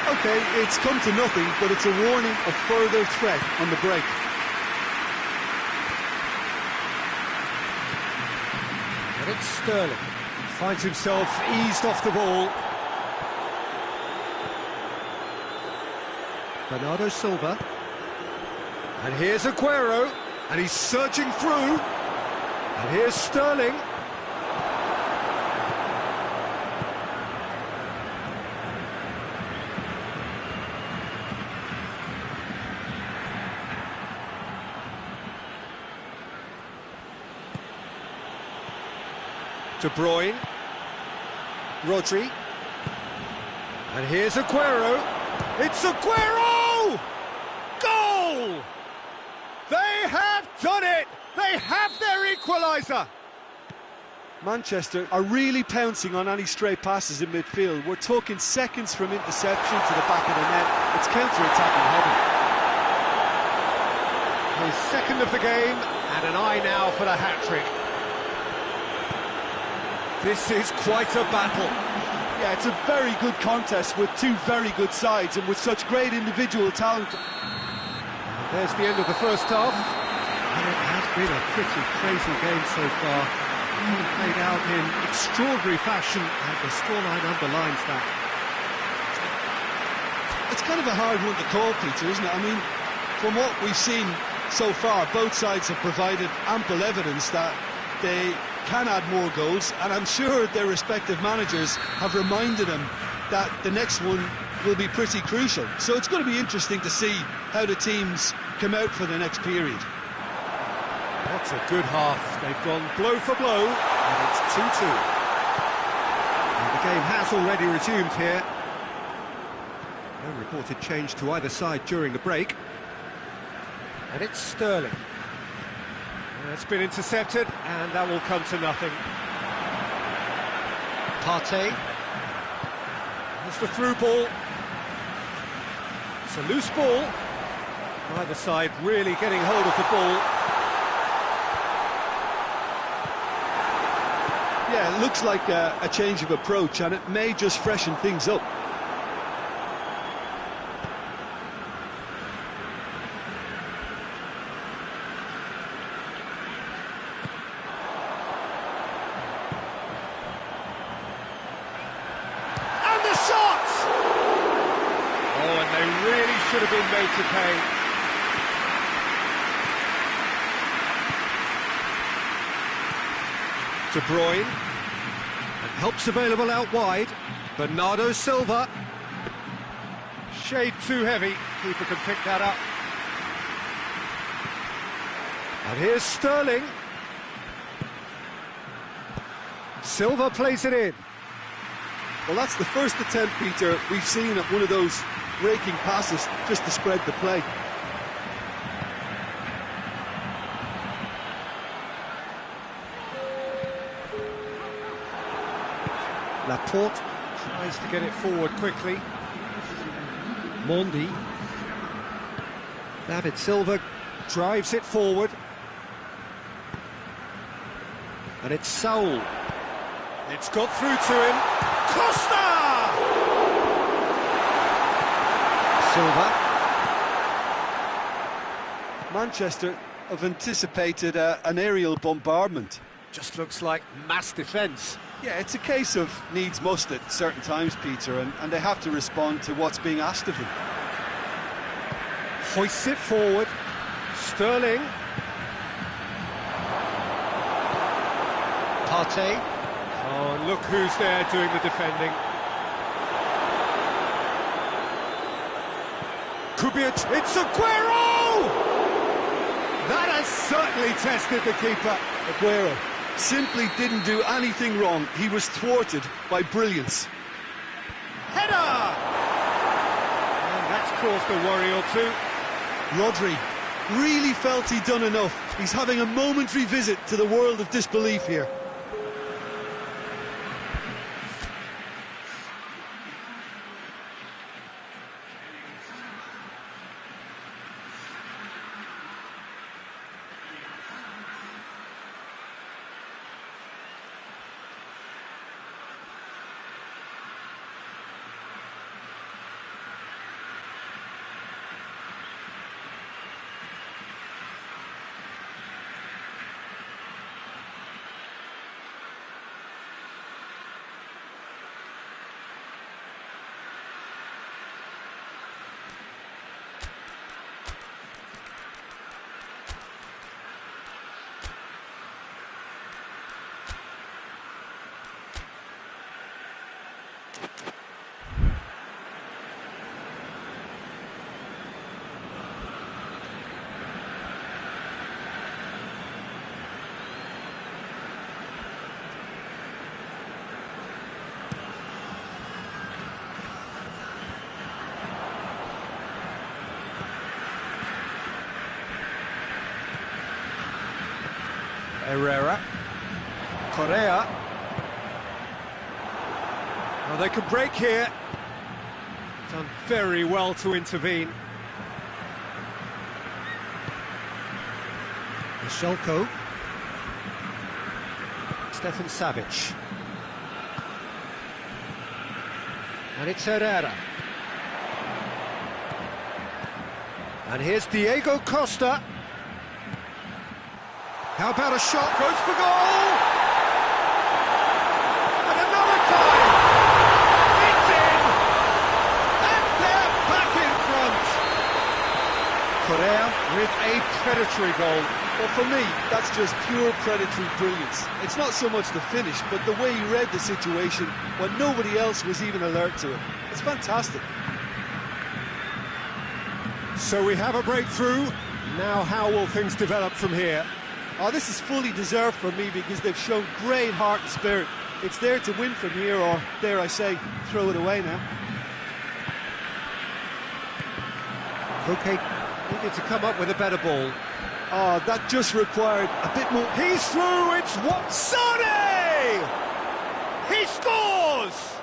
OK, it's come to nothing, but it's a warning of further threat on the break. And it's Sterling. He finds himself eased off the ball. Bernardo Silva. And here's Aguero. And he's surging through. And here's Sterling. De Bruyne, Rodri, and here's Aguero. It's Aguero! Goal! They have done it! They have their equaliser! Manchester are really pouncing on any stray passes in midfield. We're talking seconds from interception to the back of the net. It's counter-attacking heavy. His second of the game, and an eye now for the hat-trick. This is quite a battle. Yeah, it's a very good contest with two very good sides and with such great individual talent. There's the end of the first half. And it has been a pretty crazy game so far. All played out in extraordinary fashion, and the scoreline underlines that. It's kind of a hard one to call, Peter, isn't it? I mean, from what we've seen so far, both sides have provided ample evidence that they can add more goals, and I'm sure their respective managers have reminded them that the next one will be pretty crucial. So it's going to be interesting to see how the teams come out for the next period. That's a good half. They've gone blow for blow, and it's 2-2. And the game has already resumed here. No reported change to either side during the break. And it's Sterling. It's been intercepted, and that will come to nothing. Partey. There's the through ball. It's a loose ball. Either side really getting hold of the ball. Yeah, it looks like a change of approach, and it may just freshen things up. Should have been made to pay. De Bruyne. And help's available out wide. Bernardo Silva. Shade too heavy. Keeper can pick that up. And here's Sterling. Silva plays it in. Well, that's the first attempt, Peter, we've seen at one of those raking passes just to spread the play. Laporte tries to get it forward quickly. Mondi. David Silva drives it forward. And it's Saul. It's got through to him. Costa! Silva. Manchester have anticipated an aerial bombardment. Just looks like mass defence. Yeah, it's a case of needs must at certain times, Peter, and they have to respond to what's being asked of them. Hoists it forward. Sterling. Partey. Oh, and look who's there doing the defending. could be it's Aguero! That has certainly tested the keeper. Aguero simply didn't do anything wrong. He was thwarted by brilliance. Header! And that's caused a worry or two. Rodri really felt he'd done enough. He's having a momentary visit to the world of disbelief here. Herrera, Correa. Well, they can break here. Done very well to intervene. Michelko. Stefan Savic. And it's Herrera. And here's Diego Costa. How about a shot? Goes for goal! And another time! It's in! And they're back in front! Correa with a predatory goal. Well, for me, that's just pure predatory brilliance. It's not so much the finish, but the way he read the situation when nobody else was even alert to it. It's fantastic. So we have a breakthrough. Now how will things develop from here? Oh, this is fully deserved for me because they've shown great heart and spirit. It's there to win from here, or dare I say, throw it away now. Okay, needed to come up with a better ball. Oh, that just required a bit more. He's through, it's what? Sonny! He scores!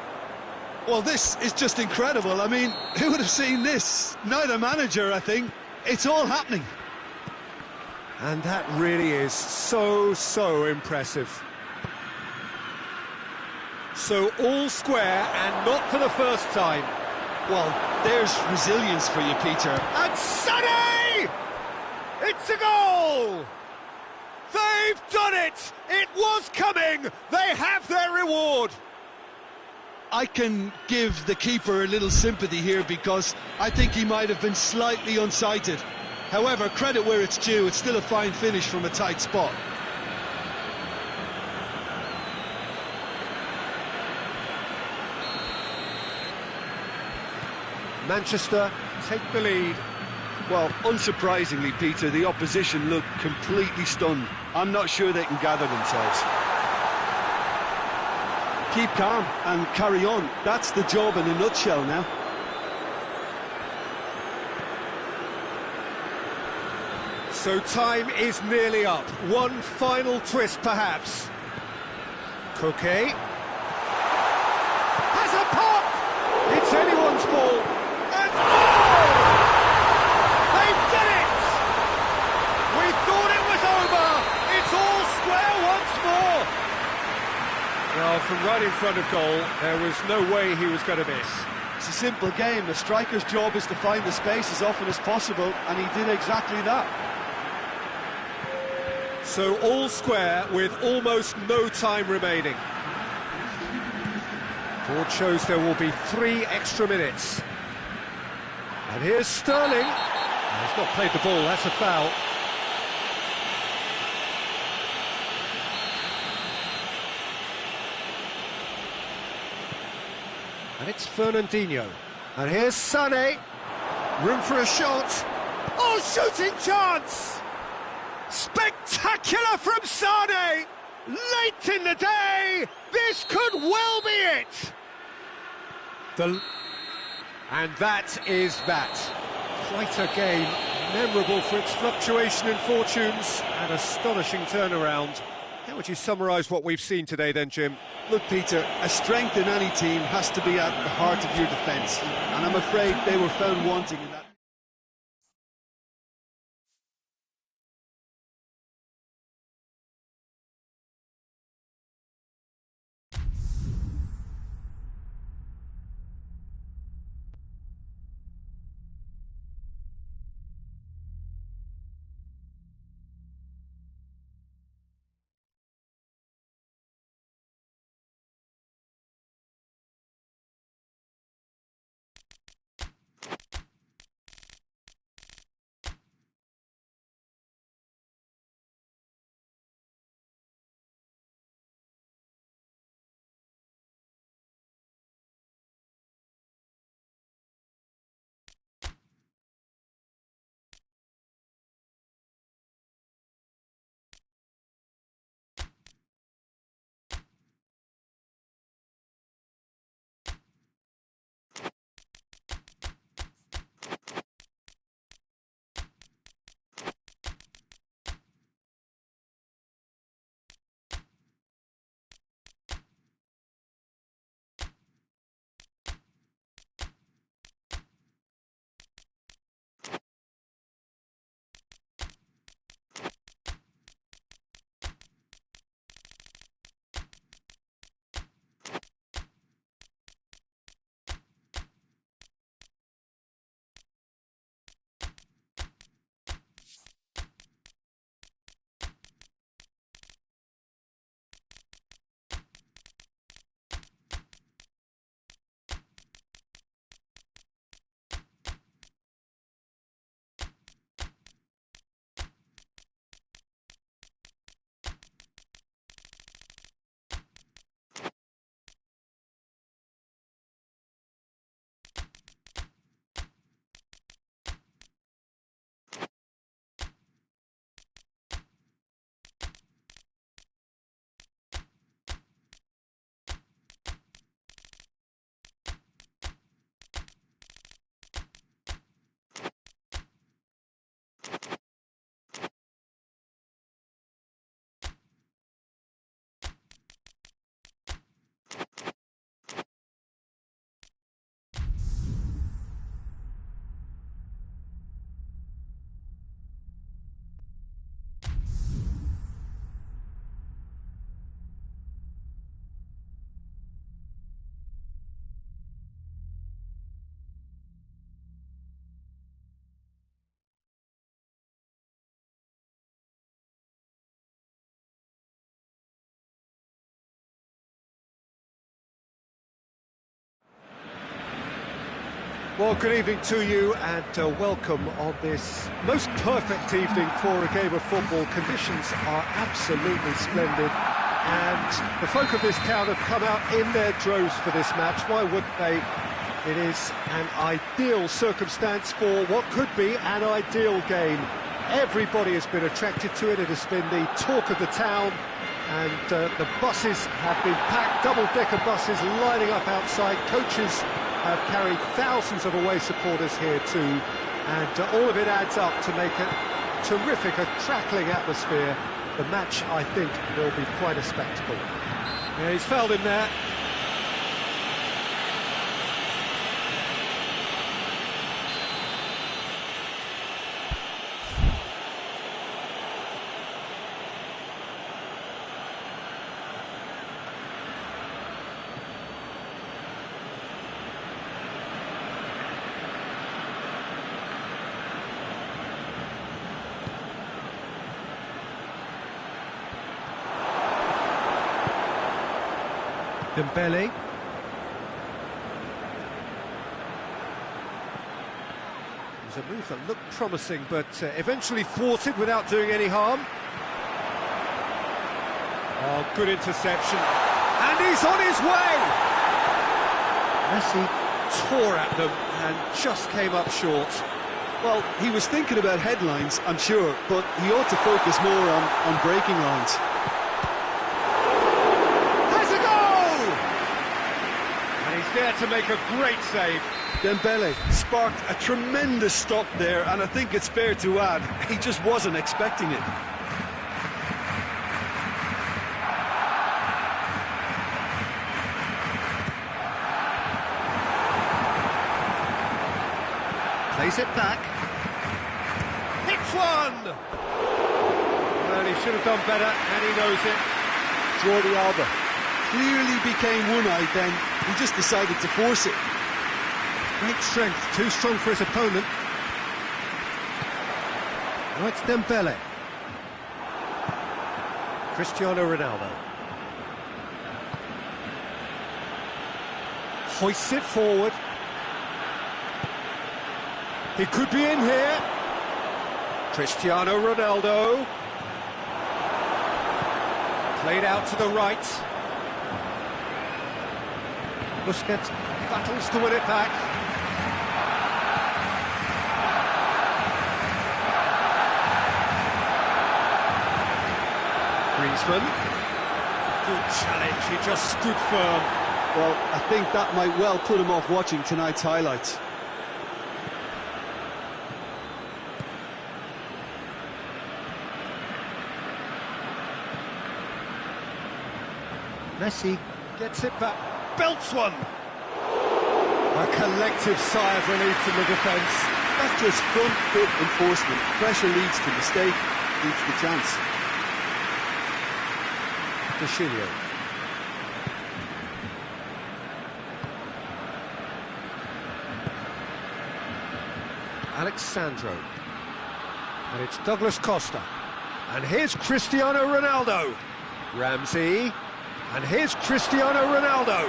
Well, this is just incredible. I mean, who would have seen this? Neither manager, I think. It's all happening. And that really is so impressive. So all square, and not for the first time. Well, there's resilience for you, Peter. And Sonny! It's a goal! They've done it! It was coming! They have their reward! I can give the keeper a little sympathy here because I think he might have been slightly unsighted. However, credit where it's due, it's still a fine finish from a tight spot. Manchester take the lead. Well, unsurprisingly, Peter, the opposition look completely stunned. I'm not sure they can gather themselves. Keep calm and carry on. That's the job in a nutshell now. So time is nearly up. One final twist, perhaps. Koke. Has a pop! It's anyone's ball. And oh! They've done it! We thought it was over. It's all square once more. Well, from right in front of goal, there was no way he was going to miss. It's a simple game. The striker's job is to find the space as often as possible, and he did exactly that. So all square with almost no time remaining. Board shows there will be 3 extra minutes. And here's Sterling. He's not played the ball, that's a foul. And it's Fernandinho. And here's Sané. Room for a shot. Oh, shooting chance! Spectacular from Sane! Late in the day, this could well be it! And that is that. Quite a game, memorable for its fluctuation in fortunes and astonishing turnaround. How would you summarise what we've seen today then, Jim? Look, Peter, a strength in any team has to be at the heart of your defence, and I'm afraid they were found wanting in that. Well, good evening to you and welcome on this most perfect evening for a game of football. Conditions are absolutely splendid and the folk of this town have come out in their droves for this match. Why wouldn't they? It is an ideal circumstance for what could be an ideal game. Everybody has been attracted to it. It has been the talk of the town and the buses have been packed, double-decker buses lining up outside. Coaches have carried thousands of away supporters here too, and all of it adds up to make a terrific, crackling atmosphere. The match, I think, will be quite a spectacle. Yeah, he's fouled him there. Dembele. It was a move that looked promising, but eventually thwarted without doing any harm. Oh, good interception. And he's on his way! Messi tore at them and just came up short. Well, he was thinking about headlines, I'm sure, but he ought to focus more on breaking lines. Has a goal! And he's there to make a great save. Dembele sparked a tremendous stop there, and I think it's fair to add, he just wasn't expecting it. Plays it back. Hits one! Well, he should have done better, and he knows it. Jordi Alba clearly became one-eyed then. He just decided to force it. Great strength, too strong for his opponent. Now it's Dembele. Cristiano Ronaldo. Hoists it forward. He could be in here. Cristiano Ronaldo. Played out to the right. Busquets battles to win it back. Griezmann. Good challenge, he just stood firm. Well, I think that might well put him off watching tonight's highlights. Messi gets it back, belts one! A collective sigh of relief from the defence. That's just front foot enforcement. Pressure leads to mistake, leads to chance. Cenzorio. Alexandro. And it's Douglas Costa. And here's Cristiano Ronaldo. Ramsey. And here's Cristiano Ronaldo.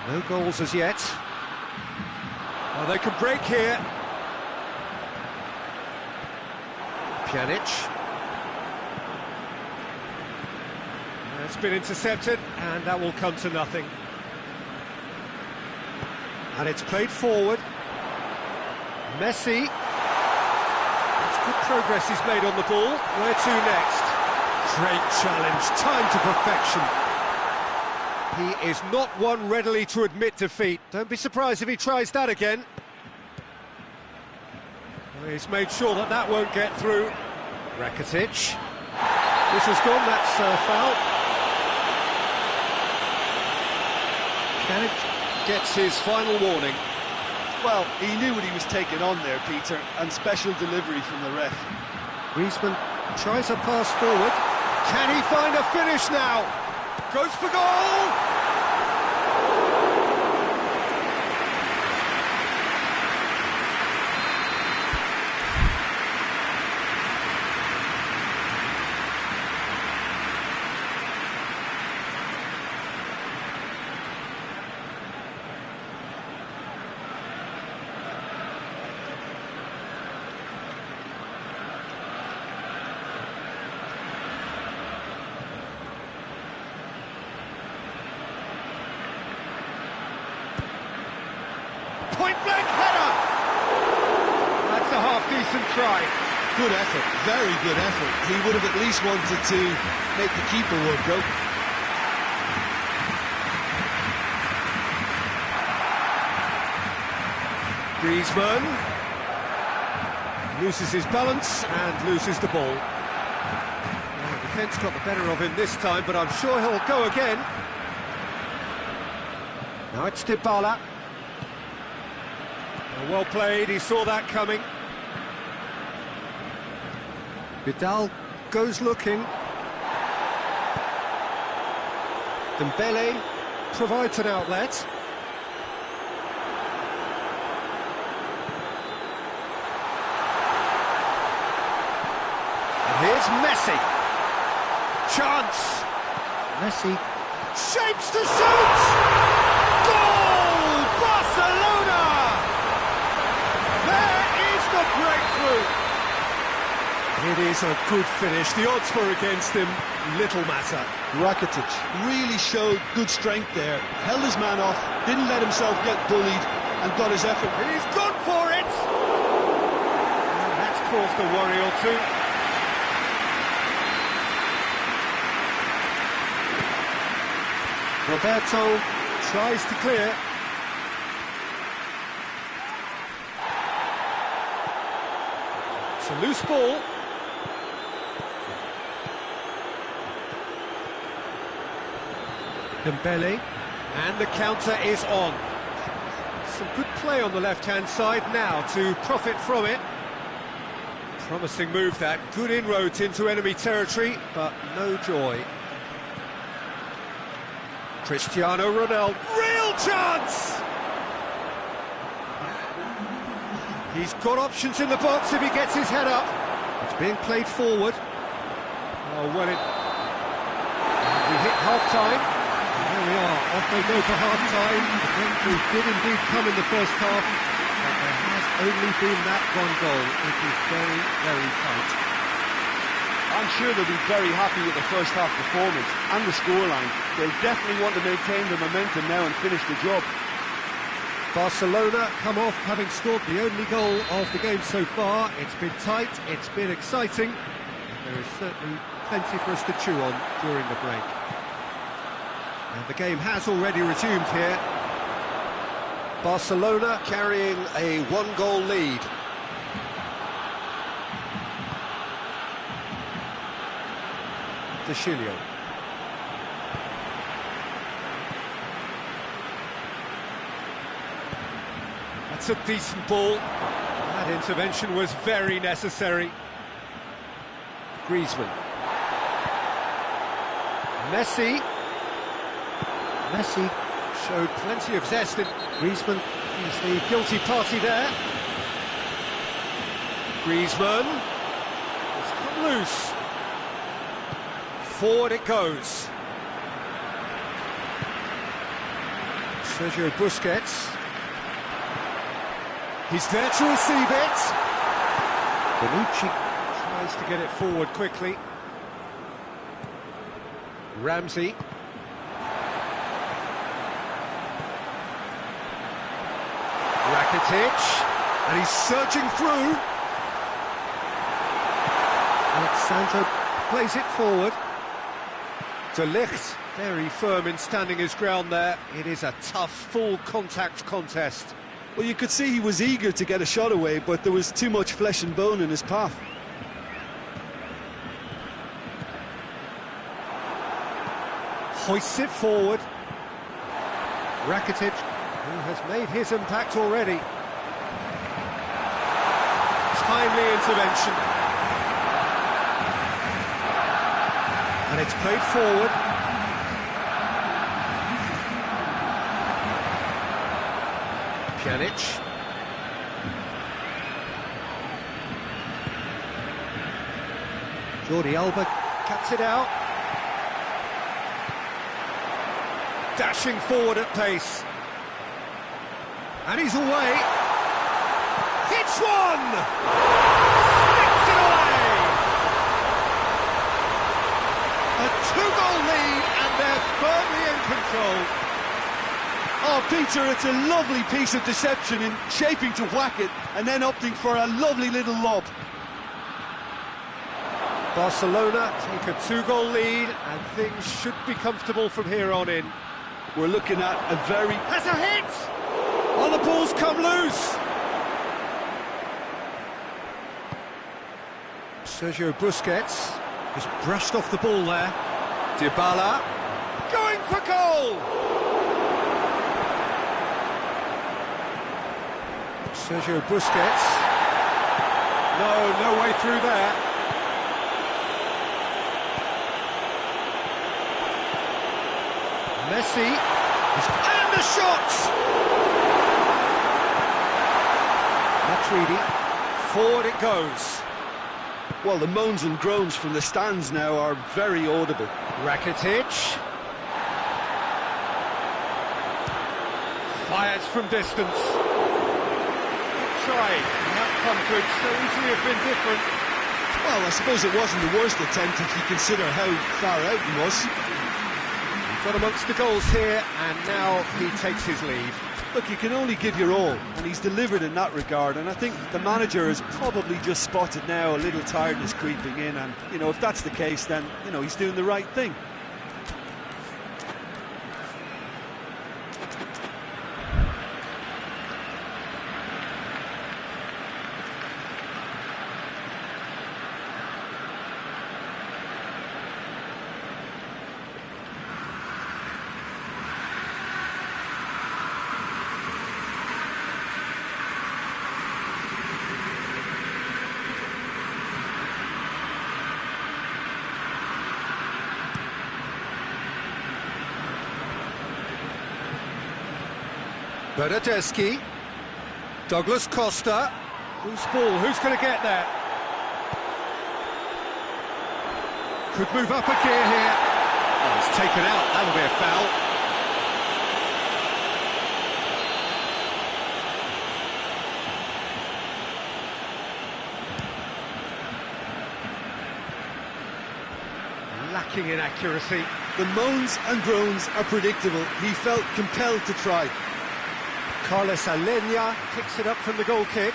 No goals as yet. Well, they could break here. Pjanic. It's been intercepted, and that will come to nothing. And it's played forward. Messi. That's good progress he's made on the ball. Where to next? Great challenge, time to perfection. He is not one readily to admit defeat. Don't be surprised if he tries that again. Well, he's made sure that that won't get through. Rakitic. This has gone, that's foul. Pjanic gets his final warning. Well, he knew what he was taking on there, Peter, and special delivery from the ref. Griezmann tries a pass forward. Can he find a finish now? Goes for goal! Point-blank header! That's a half-decent try. Good effort, very good effort. He would have at least wanted to make the keeper work, though. Griezmann loses his balance and loses the ball. Well, the defence got the better of him this time, but I'm sure he'll go again. Now it's Dybala. Well played, he saw that coming. Vidal goes looking. Dembele provides an outlet. And here's Messi. Chance. Messi shapes to shoot! Goal! Barcelona! There is the breakthrough! It is a good finish. The odds were against him, little matter. Rakitic really showed good strength there. Held his man off, didn't let himself get bullied, and got his effort. He's gone for it! And that's caused a worry or two. Roberto tries to clear. It's a loose ball. Dembele, and the counter is on. Some good play on the left-hand side now to profit from it. Promising move that, good inroads into enemy territory, but no joy. Cristiano Ronaldo, real chance! He's got options in the box if he gets his head up. It's being played forward. Oh, well, we hit half-time. There we are, off they go for half-time. The breakthrough did indeed come in the first half, but there has only been that one goal. It is very, very tight. I'm sure they'll be very happy with the first half performance and the scoreline. They'll definitely want to maintain the momentum now and finish the job. Barcelona come off having scored the only goal of the game so far. It's been tight, it's been exciting, and there is certainly plenty for us to chew on during the break. And the game has already resumed here. Barcelona carrying a one-goal lead. De Chilio. That's a decent ball. That intervention was very necessary. Griezmann. Messi showed plenty of zest in. Griezmann is the guilty party there. Griezmann has come loose. Forward it goes. Sergio Busquets. He's there to receive it. Bonucci tries to get it forward quickly. Ramsey. Rakitic. And he's surging through. Alexandro plays it forward. De Ligt, very firm in standing his ground there. It is a tough, full-contact contest. Well, you could see he was eager to get a shot away, but there was too much flesh and bone in his path. Hoists it forward. Rakitic, who has made his impact already. Timely intervention. And it's played forward. Pjanic. Jordi Alba cuts it out. Dashing forward at pace. And he's away. Hits one! Sticks it away! A two-goal lead, and they're firmly in control. Oh, Peter, it's a lovely piece of deception in shaping to whack it and then opting for a lovely little lob. Barcelona take a two-goal lead, and things should be comfortable from here on in. We're looking at a very... That's a hit! Oh, the ball's come loose! Sergio Busquets just brushed off the ball there. Dybala going for goal! Sergio Busquets. No way through there. Messi. And the shot! Matuidi. Forward it goes. Well, the moans and groans from the stands now are very audible. Rakitic. Fires from distance. Good try. The outcome could so easily have been different. Well, I suppose it wasn't the worst attempt if you consider how far out he was. Got amongst the goals here, and now he takes his leave. Look, you can only give your all, and he's delivered in that regard, and I think the manager has probably just spotted now a little tiredness creeping in, and, you know, if that's the case, then, you know, he's doing the right thing. Bernardeschi, Douglas Costa, who's ball, who's going to get there? Could move up a gear here. Oh, it's taken out, that'll be a foul. Lacking in accuracy. The moans and groans are predictable. He felt compelled to try. Carlos Alenia picks it up from the goal kick.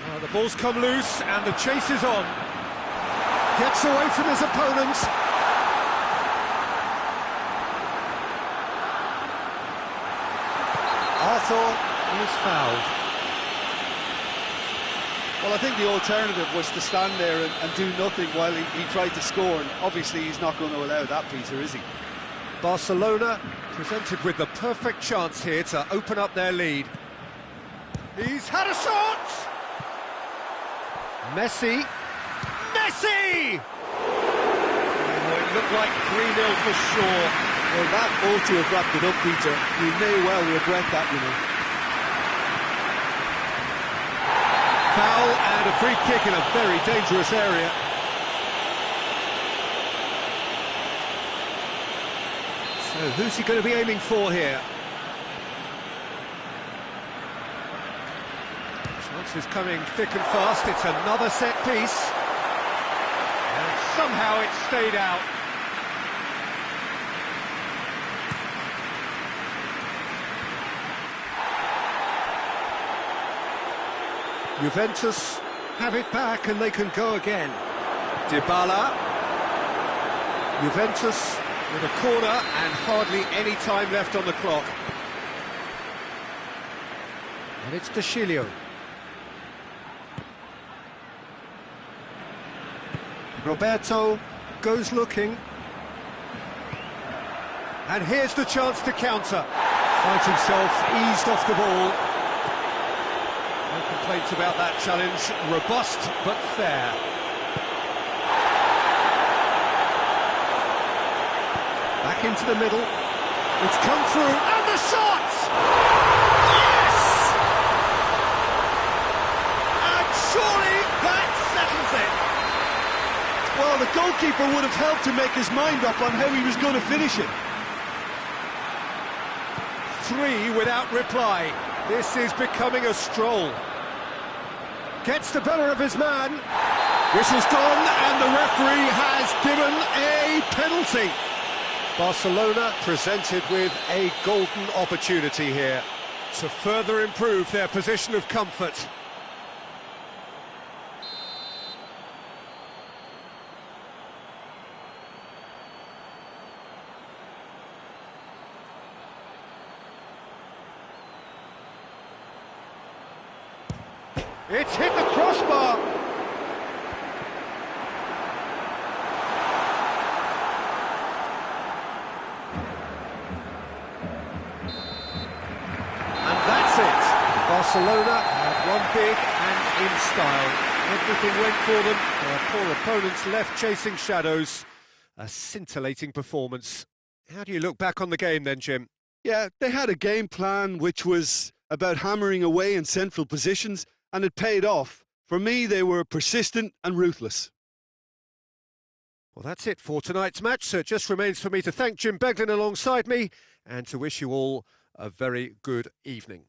Oh, the ball's come loose and the chase is on. Gets away from his opponents. Arthur is fouled. Well, I think the alternative was to stand there and do nothing while he tried to score, and obviously he's not going to allow that, Peter, is he? Barcelona presented with the perfect chance here to open up their lead. He's had a shot! Messi! Messi! Oh, it looked like 3-0 for sure. Well, that ought to have wrapped it up, Peter. You may well regret that, you know. Foul and a free kick in a very dangerous area. So who's he going to be aiming for here? Chance is coming thick and fast. It's another set piece. And somehow it stayed out. Juventus have it back and they can go again. Dybala. Juventus with a corner and hardly any time left on the clock. And it's De Sciglio. Roberto goes looking. And here's the chance to counter. Finds himself eased off the ball. No complaints about that challenge. Robust but fair. Back into the middle. It's come through, and the shot! Yes! And surely that settles it. Well, the goalkeeper would have helped to make his mind up on how he was going to finish it. 3 without reply. This is becoming a stroll. Gets the better of his man. Whistle's gone, and the referee has given a penalty. Barcelona presented with a golden opportunity here to further improve their position of comfort. It's hit the crossbar. Barcelona have won big and in style. Everything went for them. Their poor opponents left chasing shadows. A scintillating performance. How do you look back on the game then, Jim? Yeah, they had a game plan which was about hammering away in central positions, and it paid off. For me, they were persistent and ruthless. Well, that's it for tonight's match, so it just remains for me to thank Jim Beglin alongside me and to wish you all a very good evening.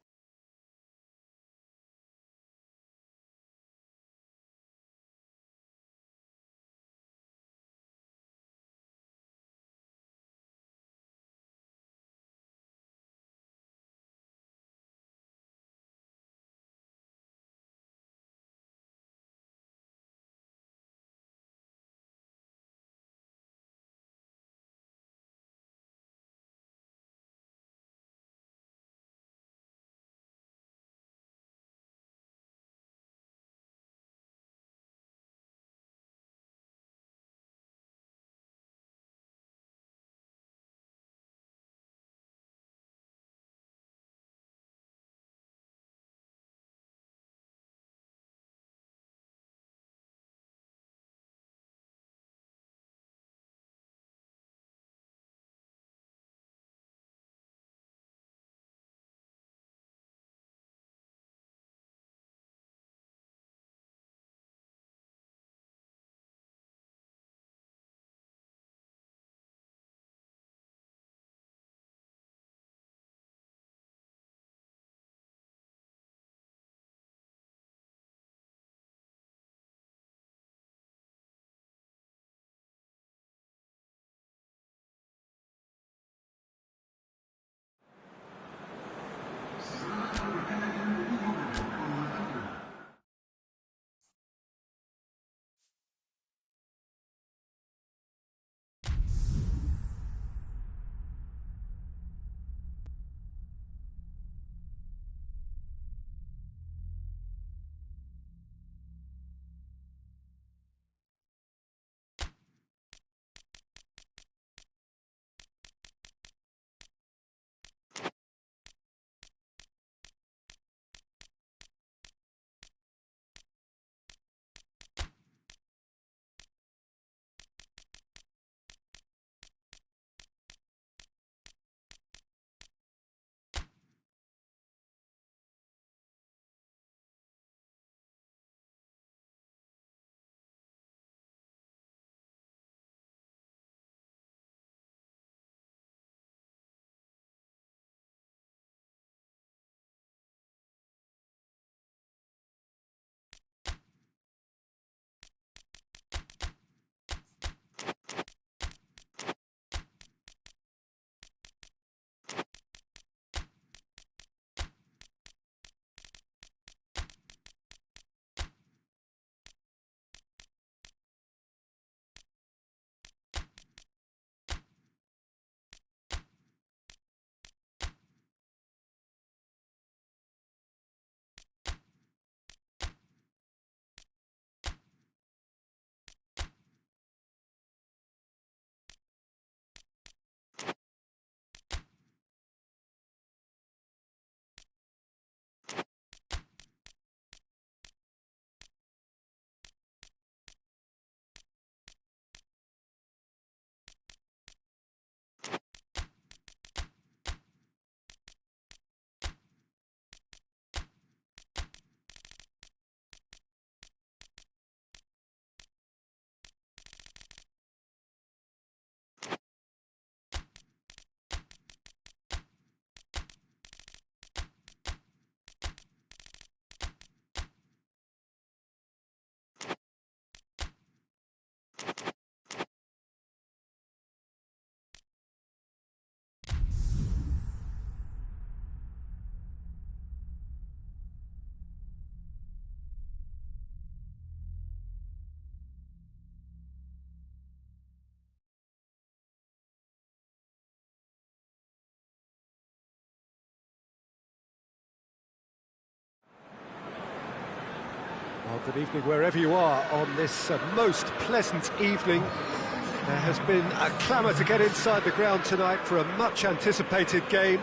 Good evening wherever you are on this most pleasant evening. There has been a clamour to get inside the ground tonight for a much anticipated game.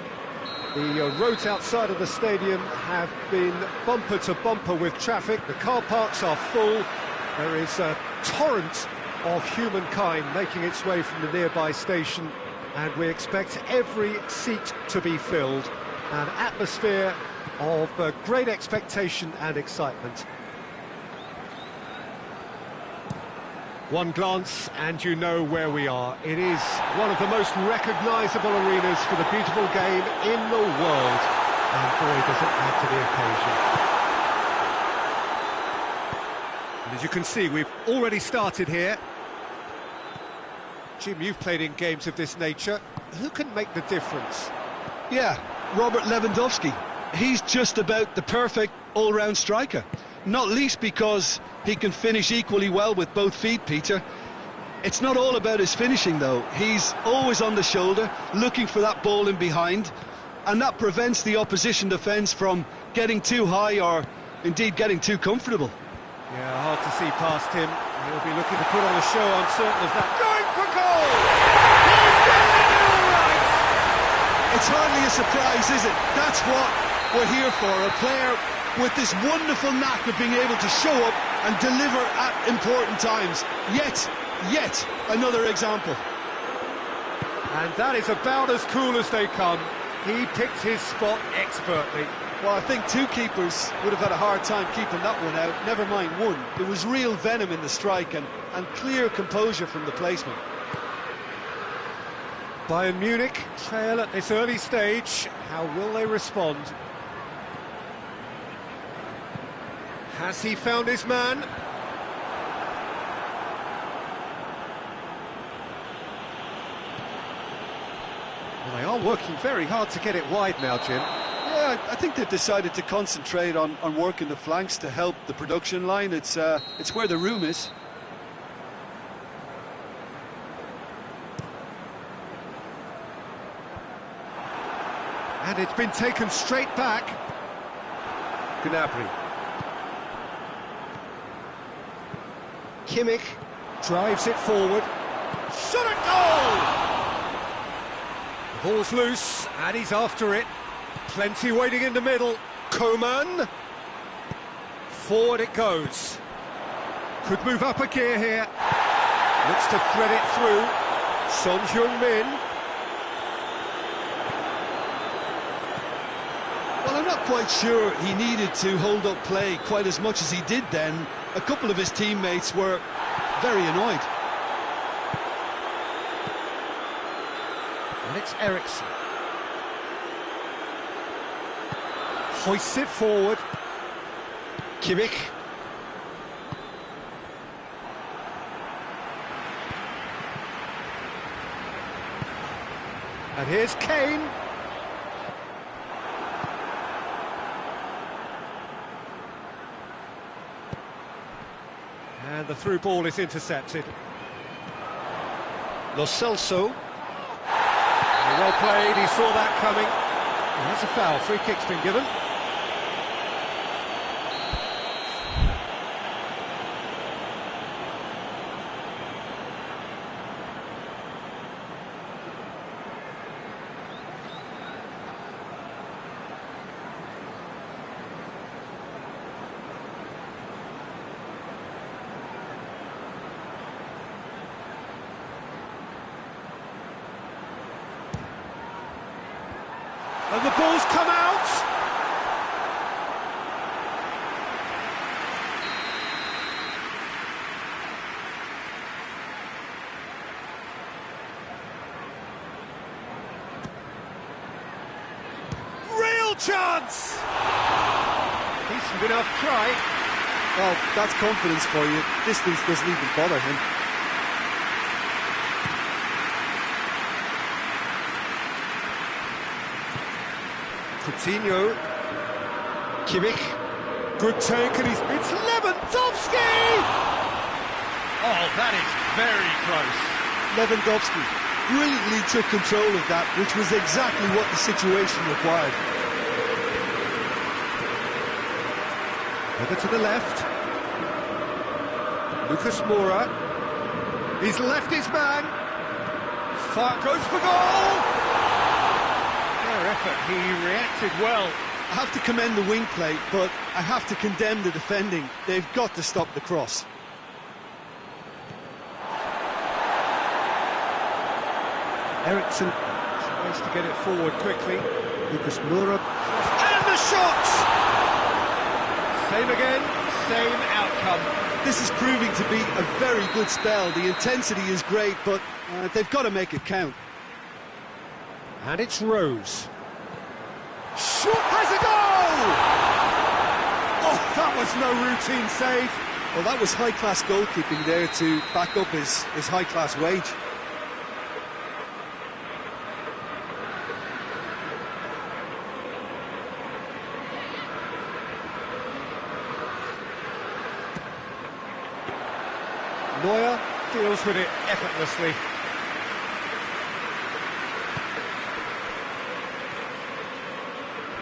The roads outside of the stadium have been bumper to bumper with traffic. The car parks are full. There is a torrent of humankind making its way from the nearby station, and we expect every seat to be filled. An atmosphere of great expectation and excitement. One glance and you know where we are. It is one of the most recognisable arenas for the beautiful game in the world. And boy, does it add to the occasion. And as you can see, we've already started here. Jim, you've played in games of this nature. Who can make the difference? Yeah, Robert Lewandowski. He's just about the perfect all-round striker. Not least because he can finish equally well with both feet, Peter. It's not all about his finishing, though. He's always on the shoulder, looking for that ball in behind, and that prevents the opposition defence from getting too high or, indeed, getting too comfortable. Yeah, hard to see past him. He'll be looking to put on a show, I'm certain of that. Going for goal! He's getting it all right! It's hardly a surprise, is it? That's what we're here for, a player with this wonderful knack of being able to show up and deliver at important times. Yet another example. And that is about as cool as they come. He picked his spot expertly. Well, I think two keepers would have had a hard time keeping that one out, never mind one. There was real venom in the strike and clear composure from the placement. Bayern Munich trail at this early stage. How will they respond? Has he found his man? Well, they are working very hard to get it wide now, Jim. Yeah, I think they've decided to concentrate on working the flanks to help the production line. It's where the room is. And it's been taken straight back. Gnabry. Kimmich drives it forward. Shot at goal! The ball's loose, and he's after it. Plenty waiting in the middle. Coman. Forward it goes. Could move up a gear here. Looks to thread it through. Son Heung-min. Well, I'm not quite sure he needed to hold up play quite as much as he did then. A couple of his teammates were very annoyed. And it's Eriksson. Hoists it forward. Kimmich. And here's Kane. And the through ball is intercepted. Lo Celso. Well played, he saw that coming. And that's a foul, free kick's been given. And the ball's come out! Real chance! Decent enough try. Well, that's confidence for you. Distance doesn't even bother him. Coutinho, Kimmich, good take, and it's Lewandowski! Oh, that is very close. Lewandowski brilliantly took control of that, which was exactly what the situation required. Over to the left. Lucas Moura. He's left his man. Far goes for goal! Fair effort, he reacted well. I have to commend the wing play, but I have to condemn the defending. They've got to stop the cross. Eriksson tries to get it forward quickly. Lucas Moura. And the shot! Same again, same outcome. This is proving to be a very good spell. The intensity is great, but they've got to make it count. And it's Rose. Shot has a goal! Oh, that was no routine save. Well, that was high-class goalkeeping there to back up his high-class wage. Neuer deals with it effortlessly.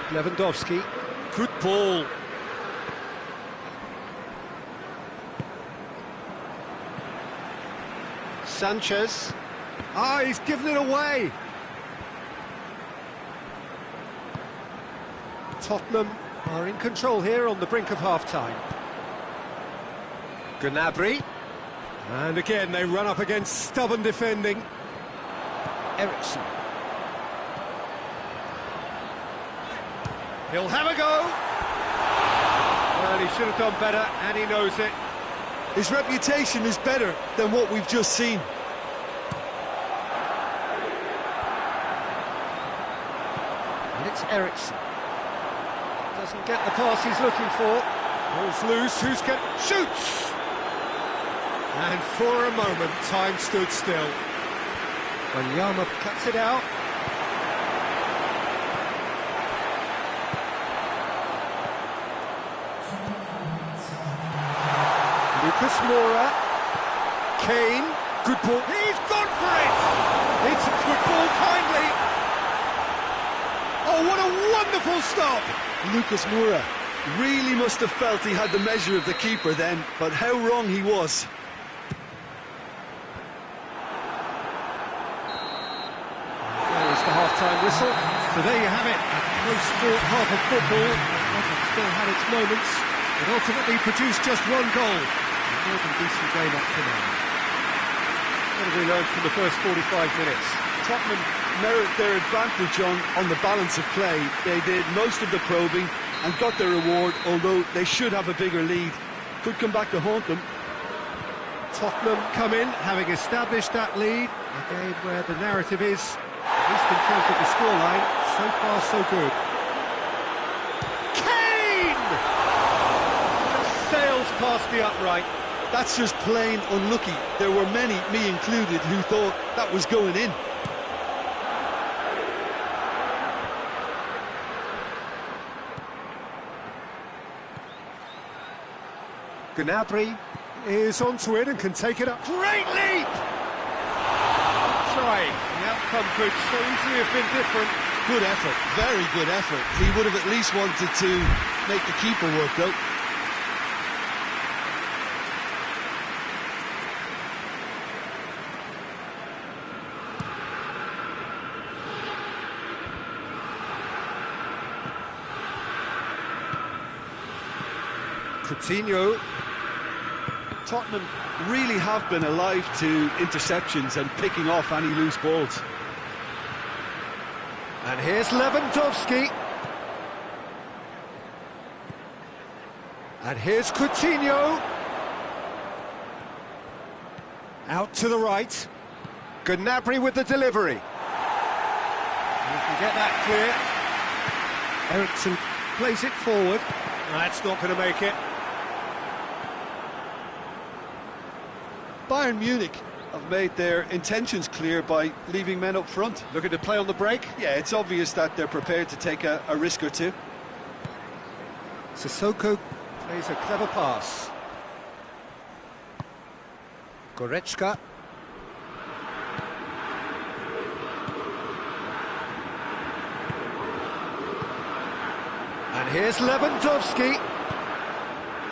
Lewandowski, good ball. Sanchez. Ah, he's given it away. Tottenham are in control here on the brink of half-time. Gnabry. And again, they run up against stubborn defending. Eriksson. He'll have a go. Well, he should have done better, and he knows it. His reputation is better than what we've just seen. And it's Eriksson. Doesn't get the pass he's looking for. Ball's loose, shoots! And for a moment, time stood still. Wanyama cuts it out. Lucas Moura. Kane. Good ball. He's gone for it! It's a good ball, kindly. Oh, what a wonderful stop! Lucas Moura really must have felt he had the measure of the keeper then, but how wrong he was. There's the half-time whistle. So there you have it, a close-fought half of football. It still had its moments, but ultimately produced just one goal. A more than decent game up to now. What have we learned from the first 45 minutes? Tottenham merit their advantage on the balance of play. They did most of the probing and got their reward, although they should have a bigger lead. Could come back to haunt them. Tottenham come in, having established that lead. A game where the narrative is, at least in terms of the scoreline, so far so good. Kane! Just sails past the upright. That's just plain unlucky. There were many, me included, who thought that was going in. Gnabry is onto it and can take it up. Great leap! Try. The outcome could so easily have been different. Good effort, very good effort. He would have at least wanted to make the keeper work though. Coutinho. Tottenham really have been alive to interceptions and picking off any loose balls. And here's Lewandowski. And here's Coutinho. Out to the right. Gnabry with the delivery. You can get that clear. Eriksson plays it forward. That's not going to make it. Bayern Munich have made their intentions clear by leaving men up front. Looking to play on the break. Yeah, it's obvious that they're prepared to take a risk or two. Sissoko plays a clever pass. Goretzka. And here's Lewandowski.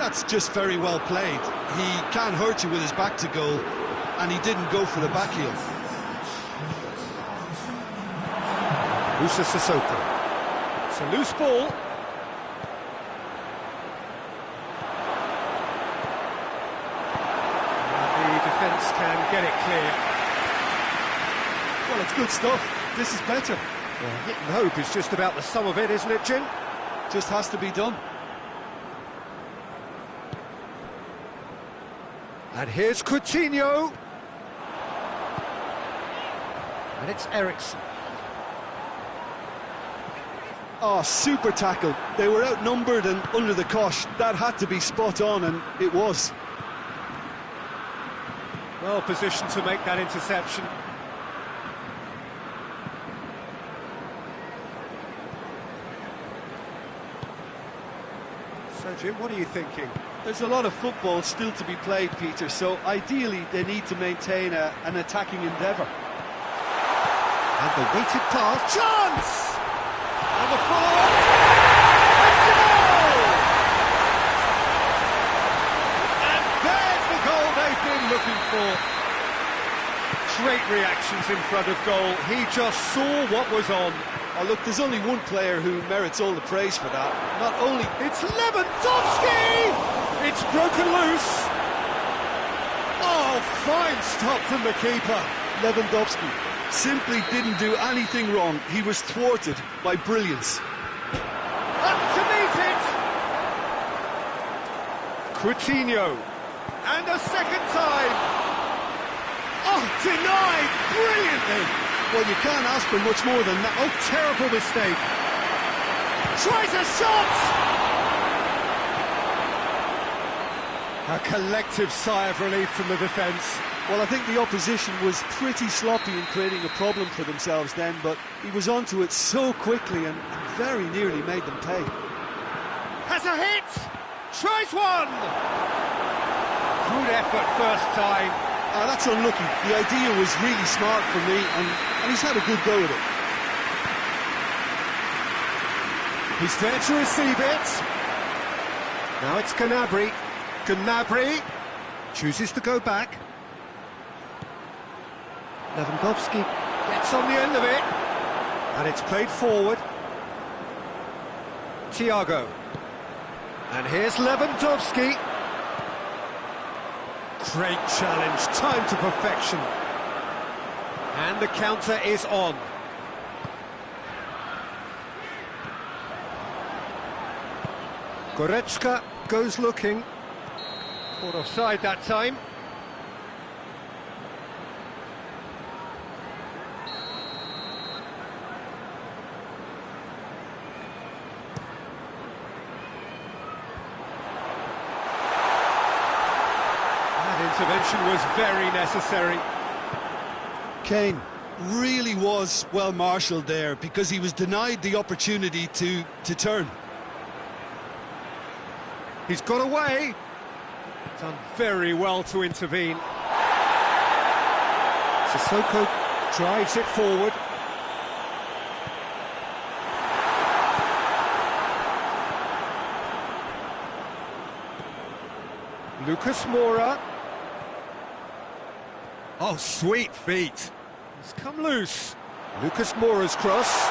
That's just very well played. He can't hurt you with his back to goal, and he didn't go for the back heel. Musa Sissoko. It's a loose ball. The defence can get it clear. Well, it's good stuff. This is better. Well, hit and hope is just about the sum of it, isn't it, Jim? Just has to be done. And here's Coutinho. And it's Eriksson. Oh, super tackle. They were outnumbered and under the cosh. That had to be spot on, and it was. Well positioned to make that interception. So, Jim, what are you thinking? There's a lot of football still to be played, Peter, so ideally they need to maintain an attacking endeavour. And the weighted pass, chance! And the follow-up, it's a goal! And there's the goal they've been looking for. Great reactions in front of goal, he just saw what was on. Oh, look, there's only one player who merits all the praise for that. Not only... It's Lewandowski! It's broken loose. Oh, fine stop from the keeper. Lewandowski simply didn't do anything wrong. He was thwarted by brilliance. Up to meet it. Coutinho. And a second time. Oh, denied brilliantly. Well, you can't ask for much more than that. Oh, terrible mistake. Tries a shot! A collective sigh of relief from the defence. Well, I think the opposition was pretty sloppy in creating a problem for themselves then, but he was onto it so quickly and very nearly made them pay. Has a hit! Tries one! Good effort first time. That's unlucky. The idea was really smart for me, and he's had a good go at it. He's there to receive it. Now it's Gnabry. Gnabry chooses to go back. Lewandowski gets on the end of it. And it's played forward. Thiago. And here's Lewandowski. Great challenge, time to perfection. And the counter is on. Goretzka goes looking. Caught offside that time. Intervention was very necessary. Kane really was well marshalled there because he was denied the opportunity to turn. He's got away. Done very well to intervene. Sissoko drives it forward. Lucas Moura. Oh, sweet feet. He's come loose. Lucas Moura's cross.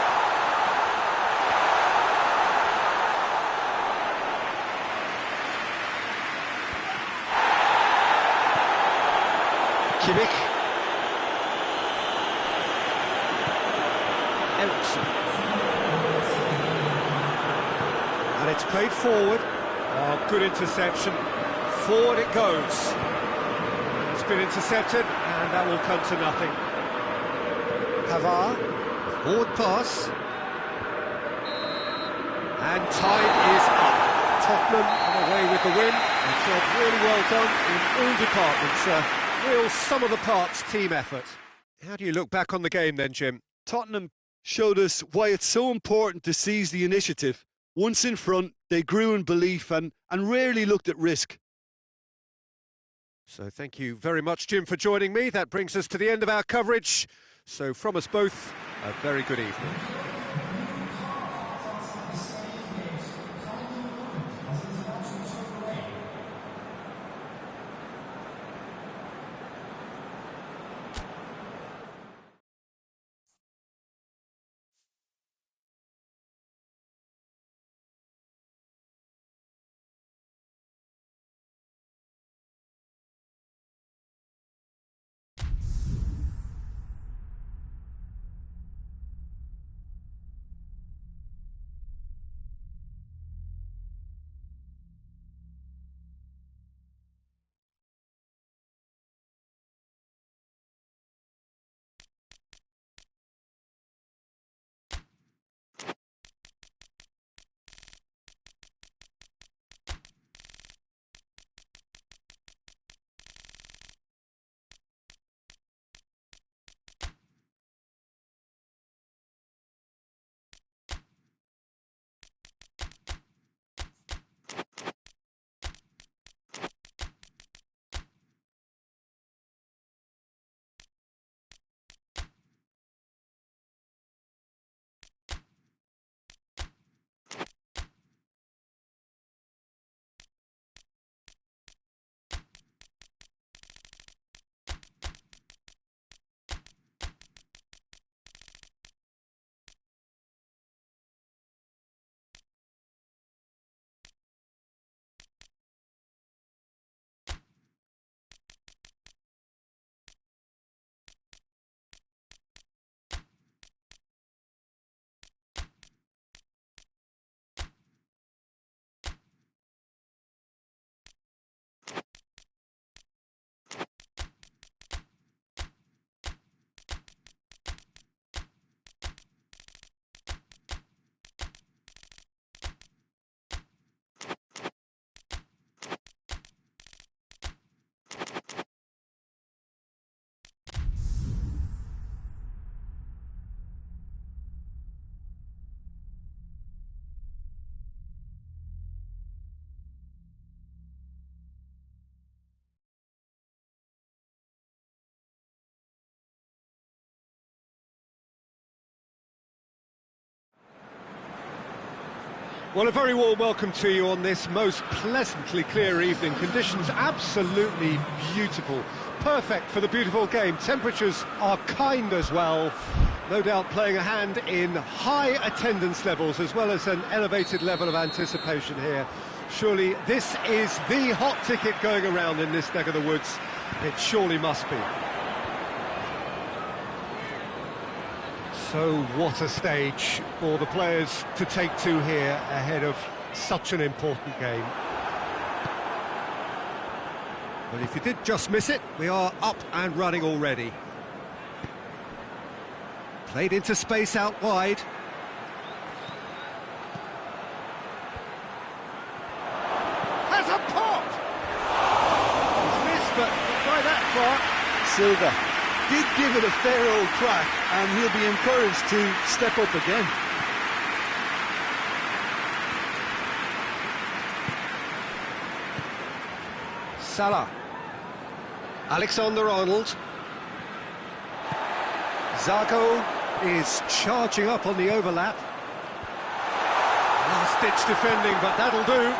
Kimmich. Eriksson. And it's played forward. Oh, good interception. Forward it goes. It's been intercepted, and that will come to nothing. Pavard, forward pass. And time is up. Tottenham on away with the win. A job really well done in all departments. Real sum-of-the-parts team effort. How do you look back on the game then, Jim? Tottenham showed us why it's so important to seize the initiative. Once in front, they grew in belief and rarely looked at risk. So thank you very much, Jim, for joining me. That brings us to the end of our coverage. So from us both, a very good evening. Well, a very warm welcome to you on this most pleasantly clear evening. Conditions absolutely beautiful. Perfect for the beautiful game. Temperatures are kind as well. No doubt playing a hand in high attendance levels as well as an elevated level of anticipation here. Surely this is the hot ticket going around in this neck of the woods. It surely must be. So what a stage for the players to take to here ahead of such an important game. But if you did just miss it, we are up and running already. Played into space out wide. Has a pop! He's missed, but not by that far. Silva did give it a fair old crack, and he'll be encouraged to step up again. Salah. Alexander-Arnold. Zago is charging up on the overlap. Last-ditch defending, but that'll do.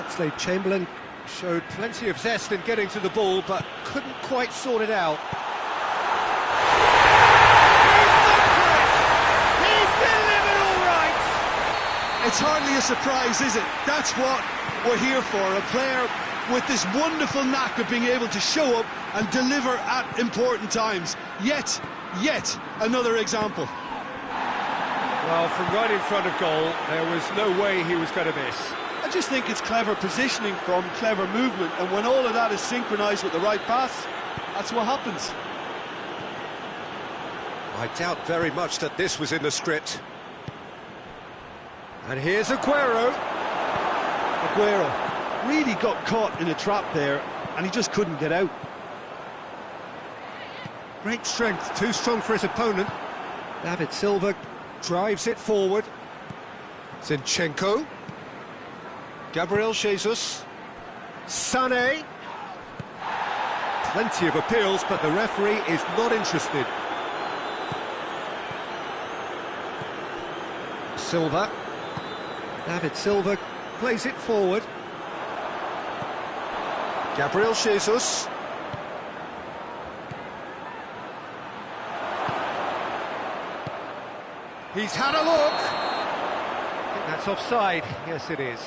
Oxlade-Chamberlain showed plenty of zest in getting to the ball, but couldn't quite sort it out. He's delivered all right! It's hardly a surprise, is it? That's what we're here for, a player with this wonderful knack of being able to show up and deliver at important times. Yet another example. Well, from right in front of goal, there was no way he was going to miss. I just think it's clever positioning from clever movement, and when all of that is synchronised with the right pass, that's what happens. I doubt very much that this was in the script. And here's Aguero. Aguero really got caught in a trap there, and he just couldn't get out. Great strength, too strong for his opponent. David Silva drives it forward. Zinchenko. Gabriel Jesus. Sané. Plenty of appeals, but the referee is not interested. Silva. David Silva plays it forward. Gabriel Jesus. He's had a look. I think that's offside. Yes, it is.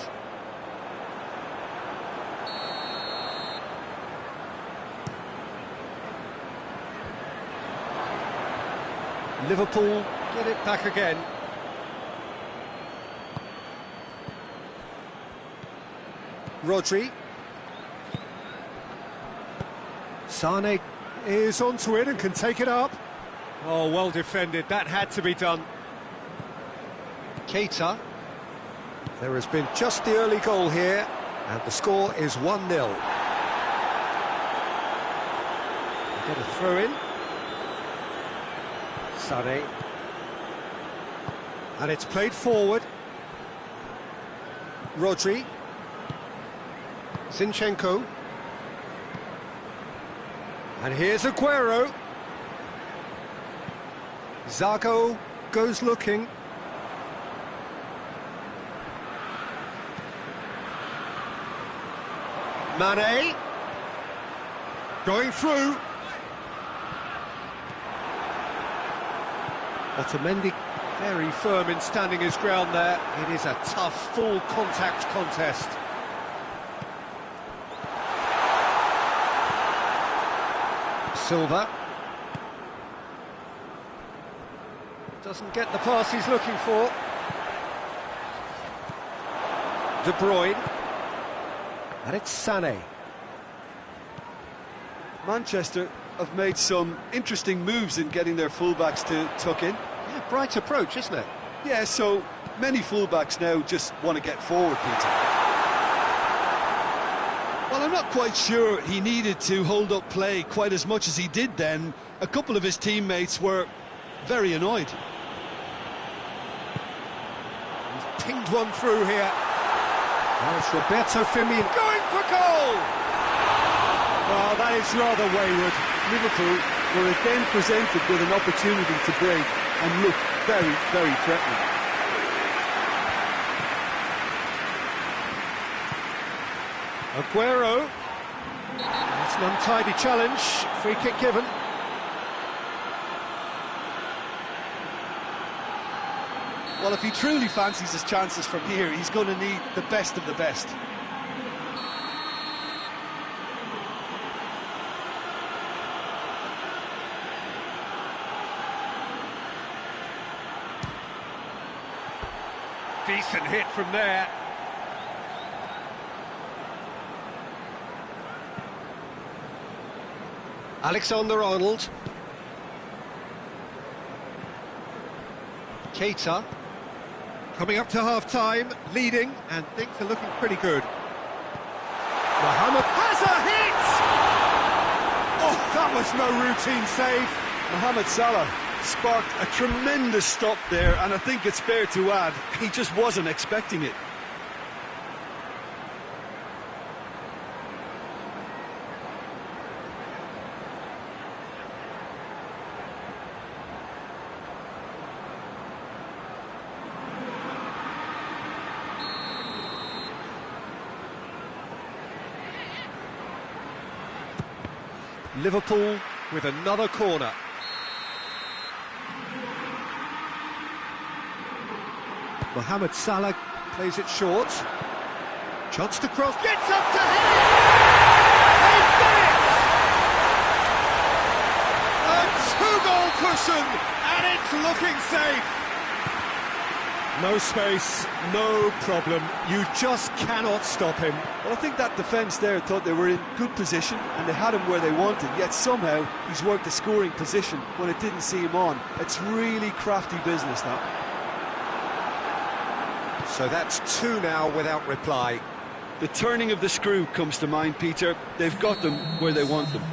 Liverpool get it back again. Rodri. Sané is onto it and can take it up. Oh, well defended. That had to be done. Keita. There has been just the early goal here, and the score is 1-0. Get a throw in. Sané. And it's played forward. Rodri. Zinchenko. And here's Aguero. Zago goes looking. Mane. Going through. Otamendi very firm in standing his ground there. It is a tough, full contact contest. Silva. Doesn't get the pass he's looking for. De Bruyne. And it's Sané. Manchester have made some interesting moves in getting their fullbacks to tuck in. Yeah, bright approach, isn't it? Yeah, so many fullbacks now just want to get forward, Peter. Well, I'm not quite sure he needed to hold up play quite as much as he did then. A couple of his teammates were very annoyed. He's pinged one through here. Now it's Roberto Firmino going for goal! Well, that is rather wayward. Liverpool were again presented with an opportunity to break, and look very, very threatening. Aguero. It's an untidy challenge. Free kick given. Well, if he truly fancies his chances from here, he's going to need the best of the best. Decent hit from there. Alexander-Arnold. Keita. Coming up to half-time, leading, and things are looking pretty good. Mohamed has a hit! Oh, that was no routine save. Mohamed Salah sparked a tremendous stop there, and I think it's fair to add, he just wasn't expecting it. Liverpool with another corner. Mohamed Salah plays it short. Chance to cross, gets up to head it! They've done it! A two-goal cushion, and it's looking safe. No space, no problem. You just cannot stop him. Well, I think that defence there thought they were in good position and they had him where they wanted, yet somehow he's worked a scoring position when it didn't see him on. It's really crafty business now. So that's two now without reply. The turning of the screw comes to mind, Peter. They've got them where they want them.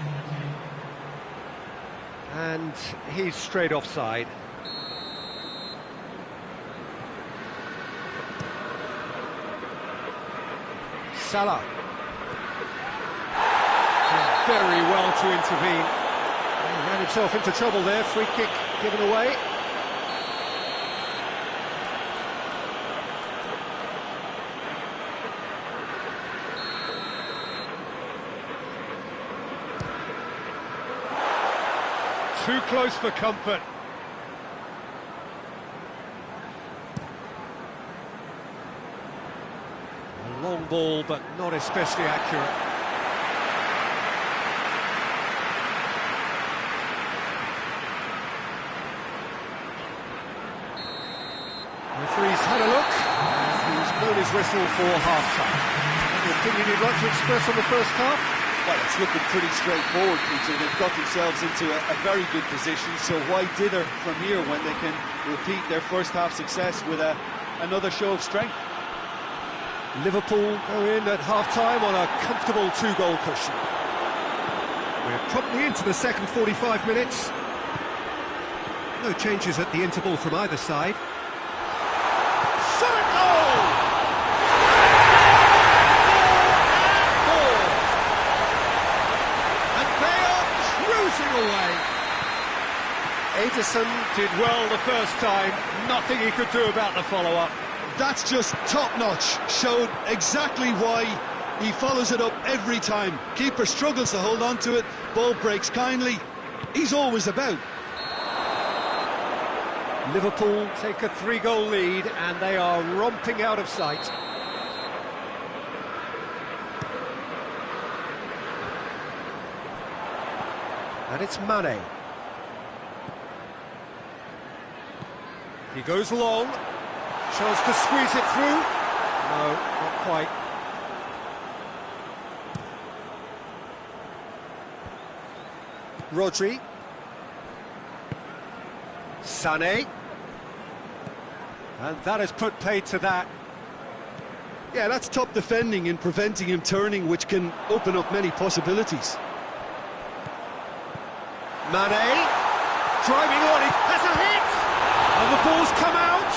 And he's straight offside. Salah. Did very well to intervene. He ran himself into trouble there. Free kick given away. Too close for comfort. A long ball, but not especially accurate. Referee's had a look, and he's blown his whistle for half-time. Any opinion you'd like to express on the first half? Well, it's looking pretty straightforward, Peter. They've got themselves into a very good position, so why dither from here when they can repeat their first half success with another show of strength? Liverpool go in at half-time on a comfortable two-goal cushion. We're promptly into the second 45 minutes. No changes at the interval from either side. Shot at goal! And they are cruising away. Ederson did well the first time. Nothing he could do about the follow-up. That's just top-notch. Showed exactly why he follows it up every time. Keeper struggles to hold on to it. Ball breaks kindly. He's always about. Liverpool take a three-goal lead and they are romping out of sight. And it's Mane. He goes long. Chance to squeeze it through. No, not quite. Rodri. Sané. And that has put paid to that. Yeah, that's top defending and preventing him turning, which can open up many possibilities. Mane. Driving on, he has a hit! And the ball's come out!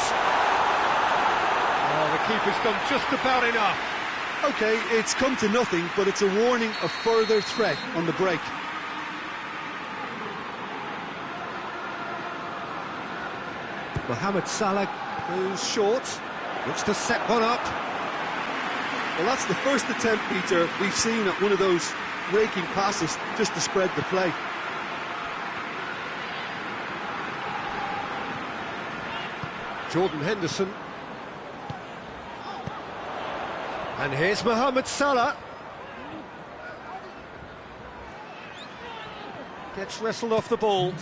Oh, the keeper's done just about enough. OK, it's come to nothing, but it's a warning of further threat on the break. Mohamed Salah goes short, looks to set one up. Well, that's the first attempt, Peter, we've seen at one of those raking passes just to spread the play. Jordan Henderson. And here's Mohamed Salah. Gets wrestled off the ball.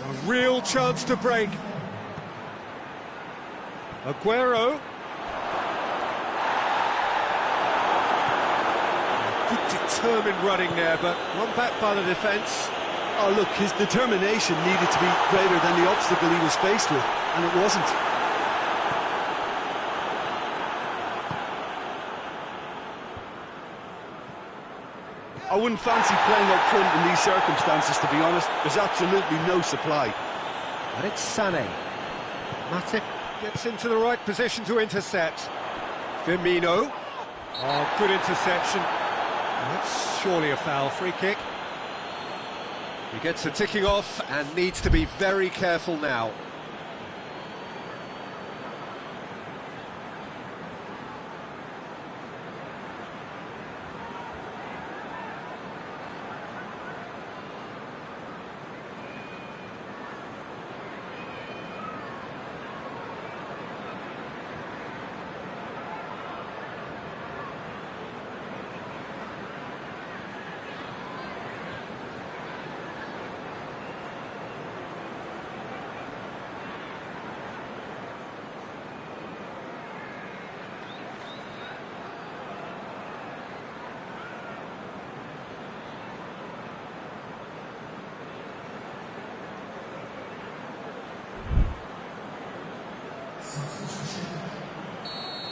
A real chance to break. Aguero. Good determined running there, but one back by the defence. Oh, look, his determination needed to be greater than the obstacle he was faced with, and it wasn't. I wouldn't fancy playing up front in these circumstances, to be honest. There's absolutely no supply. And it's Sané. Matic gets into the right position to intercept. Firmino. Oh, good interception. That's surely a foul. Free kick. He gets a ticking off and needs to be very careful now.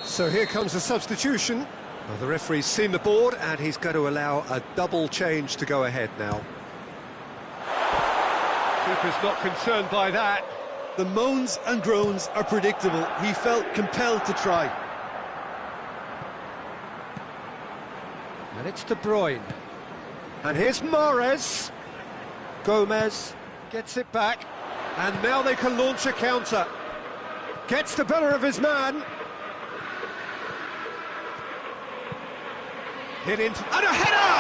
So here comes a substitution. Well, the referee's seen the board and he's going to allow a double change to go ahead now. Keeper's not concerned by that. The moans and groans are predictable. He felt compelled to try. And it's De Bruyne. And here's Mahrez. Gomez gets it back. And now they can launch a counter. Gets the better of his man. Hit into... and a header!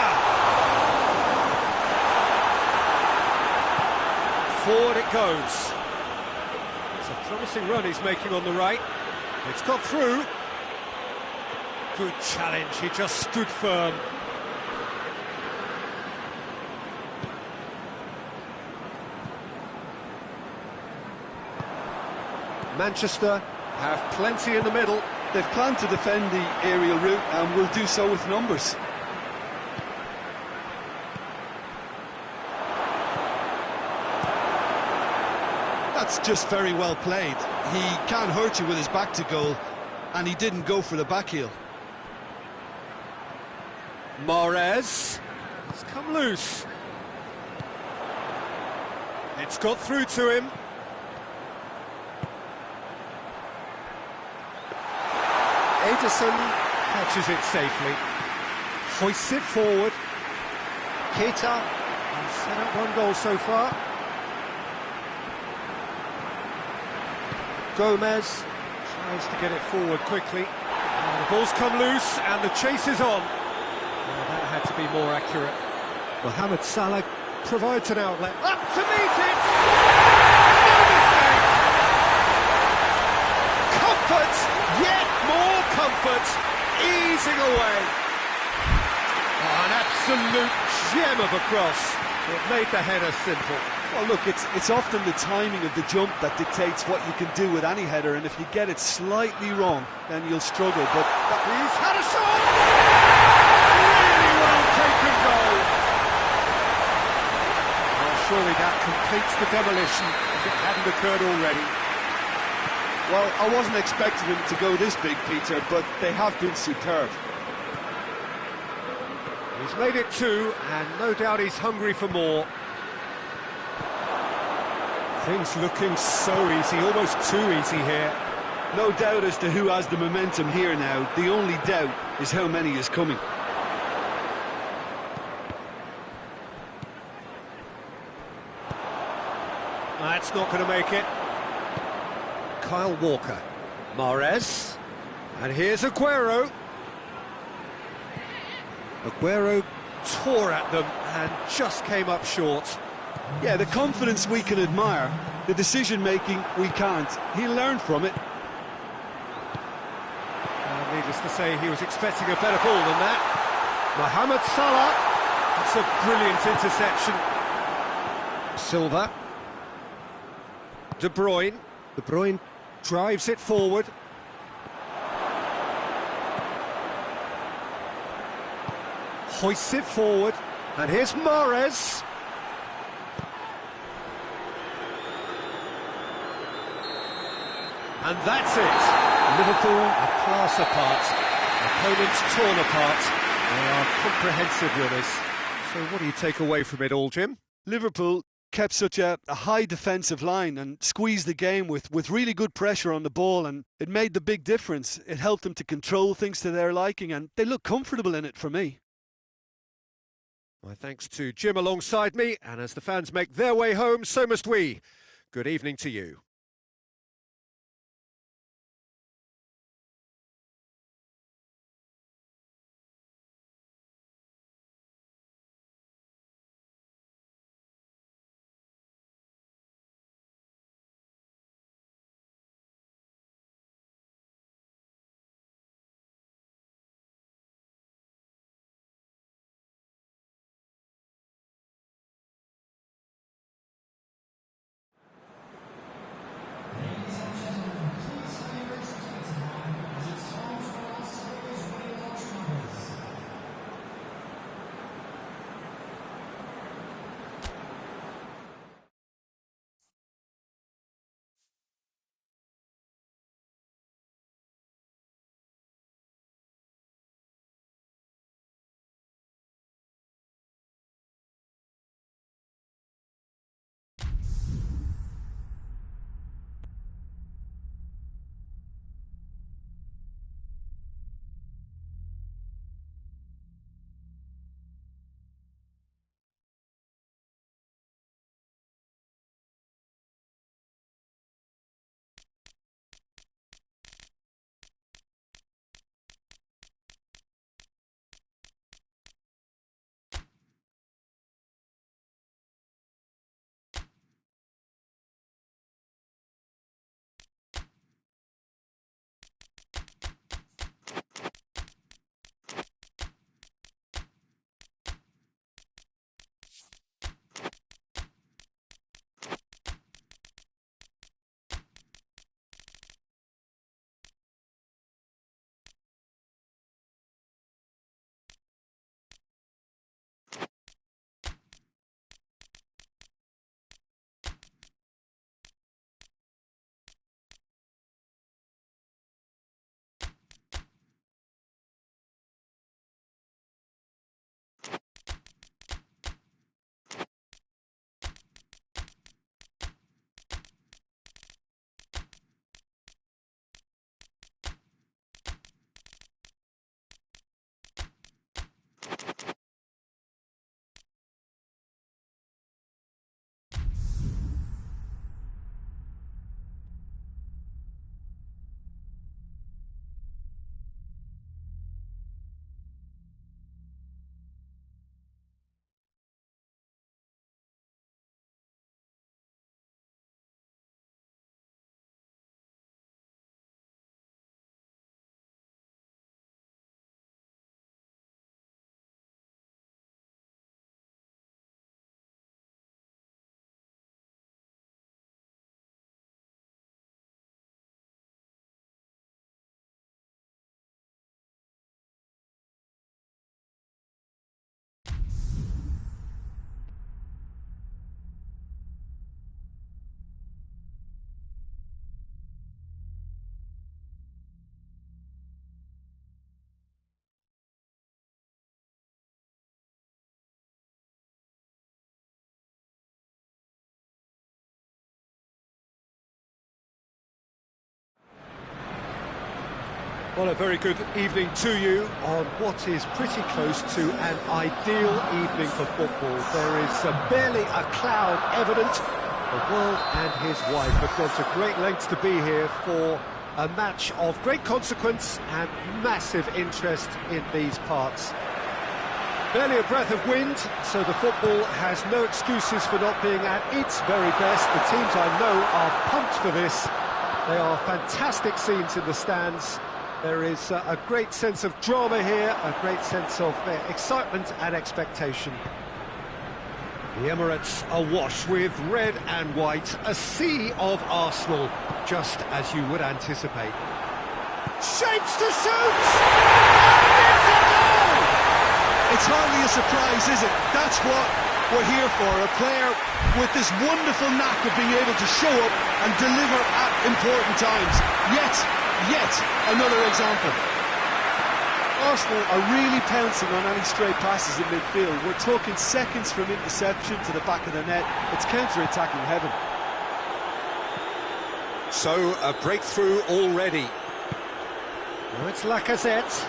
Forward it goes. It's a promising run he's making on the right. It's got through. Good challenge, he just stood firm. Manchester have plenty in the middle. They've planned to defend the aerial route and will do so with numbers. That's just very well played. He can't hurt you with his back to goal, and he didn't go for the back heel. Mahrez. It's come loose. It's got through to him. Ederson catches it safely, hoists it forward. Keita has set up one goal so far. Gomez tries to get it forward quickly. And the ball's come loose and the chase is on. Well, that had to be more accurate. Mohamed Salah provides an outlet. Up to meet it! No mistake! Comfort! Yet more comfort, easing away. Oh, an absolute gem of a cross. It made the header simple. Well, look, it's often the timing of the jump that dictates what you can do with any header, and if you get it slightly wrong, then you'll struggle. But he's had a shot! Really well taken goal. Well, surely that completes the demolition if it hadn't occurred already. Well, I wasn't expecting them to go this big, Peter, but they have been superb. He's made it two, and no doubt he's hungry for more. Things looking so easy, almost too easy here. No doubt as to who has the momentum here now. The only doubt is how many is coming. That's not going to make it. Kyle Walker. Mahrez. And here's Aguero. Aguero tore at them and just came up short. Yeah, the confidence we can admire, the decision-making we can't. He learned from it. Needless to say, he was expecting a better ball than that. Mohamed Salah. That's a brilliant interception. Silva. De Bruyne. De Bruyne drives it forward. Hoists it forward. And here's Mahrez. And that's it. Liverpool are class apart. Opponents torn apart. They are comprehensive winners. So what do you take away from it all, Jim? Liverpool kept such a high defensive line and squeezed the game with really good pressure on the ball, and it made the big difference. It helped them to control things to their liking, and they look comfortable in it for me. My thanks to Jim alongside me, and as the fans make their way home, so must we. Good evening to you. Well, a very good evening to you on what is pretty close to an ideal evening for football. There is barely a cloud evident, The world and his wife have gone to great lengths to be here for a match of great consequence and massive interest in these parts. Barely a breath of wind, so the football has no excuses for not being at its very best. The teams I know are pumped for this. They are fantastic scenes in the stands. There is a great sense of drama here, a great sense of excitement and expectation. The Emirates awash with red and white, a sea of Arsenal, just as you would anticipate. Shapes to shoot! And it's a goal! It's hardly a surprise, is it? That's what we're here for, a player with this wonderful knack of being able to show up and deliver at important times. Yet another example. Arsenal are really pouncing on any stray passes in midfield. We're talking seconds from interception to the back of the net. It's counter-attacking heaven. So, a breakthrough already. Now it's Lacazette.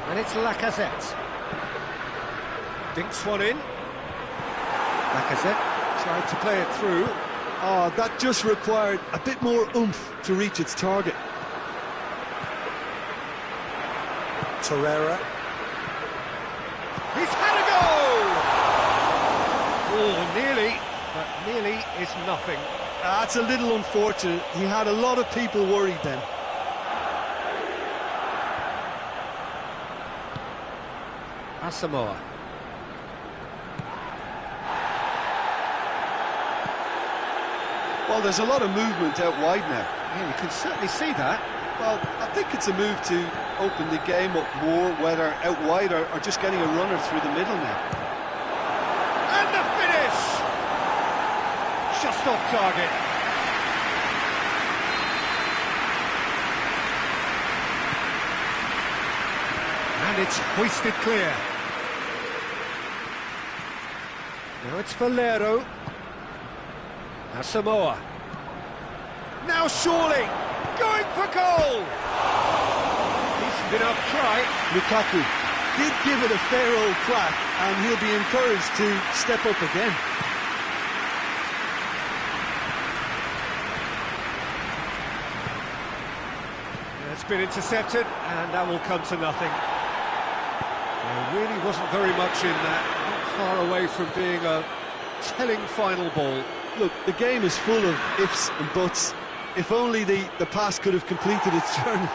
And it's Lacazette. Dinks one in. Lacazette tried to play it through. Oh, that just required a bit more oomph to reach its target. Torreira. He's had a goal! Oh, nearly, but nearly is nothing. That's a little unfortunate. He had a lot of people worried then. Asamoah. Well, there's a lot of movement out wide now. Yeah, you can certainly see that. Well, I think it's a move to open the game up more, whether out wide or just getting a runner through the middle now. And the finish! Just off target. And it's hoisted clear. Now it's Valero. Asamoah. Now surely, going for goal! Decent enough try. Lukaku did give it a fair old crack, and he'll be encouraged to step up again. It's been intercepted, and that will come to nothing. There really wasn't very much in that, not far away from being a telling final ball. Look, the game is full of ifs and buts. If only the pass could have completed its journey.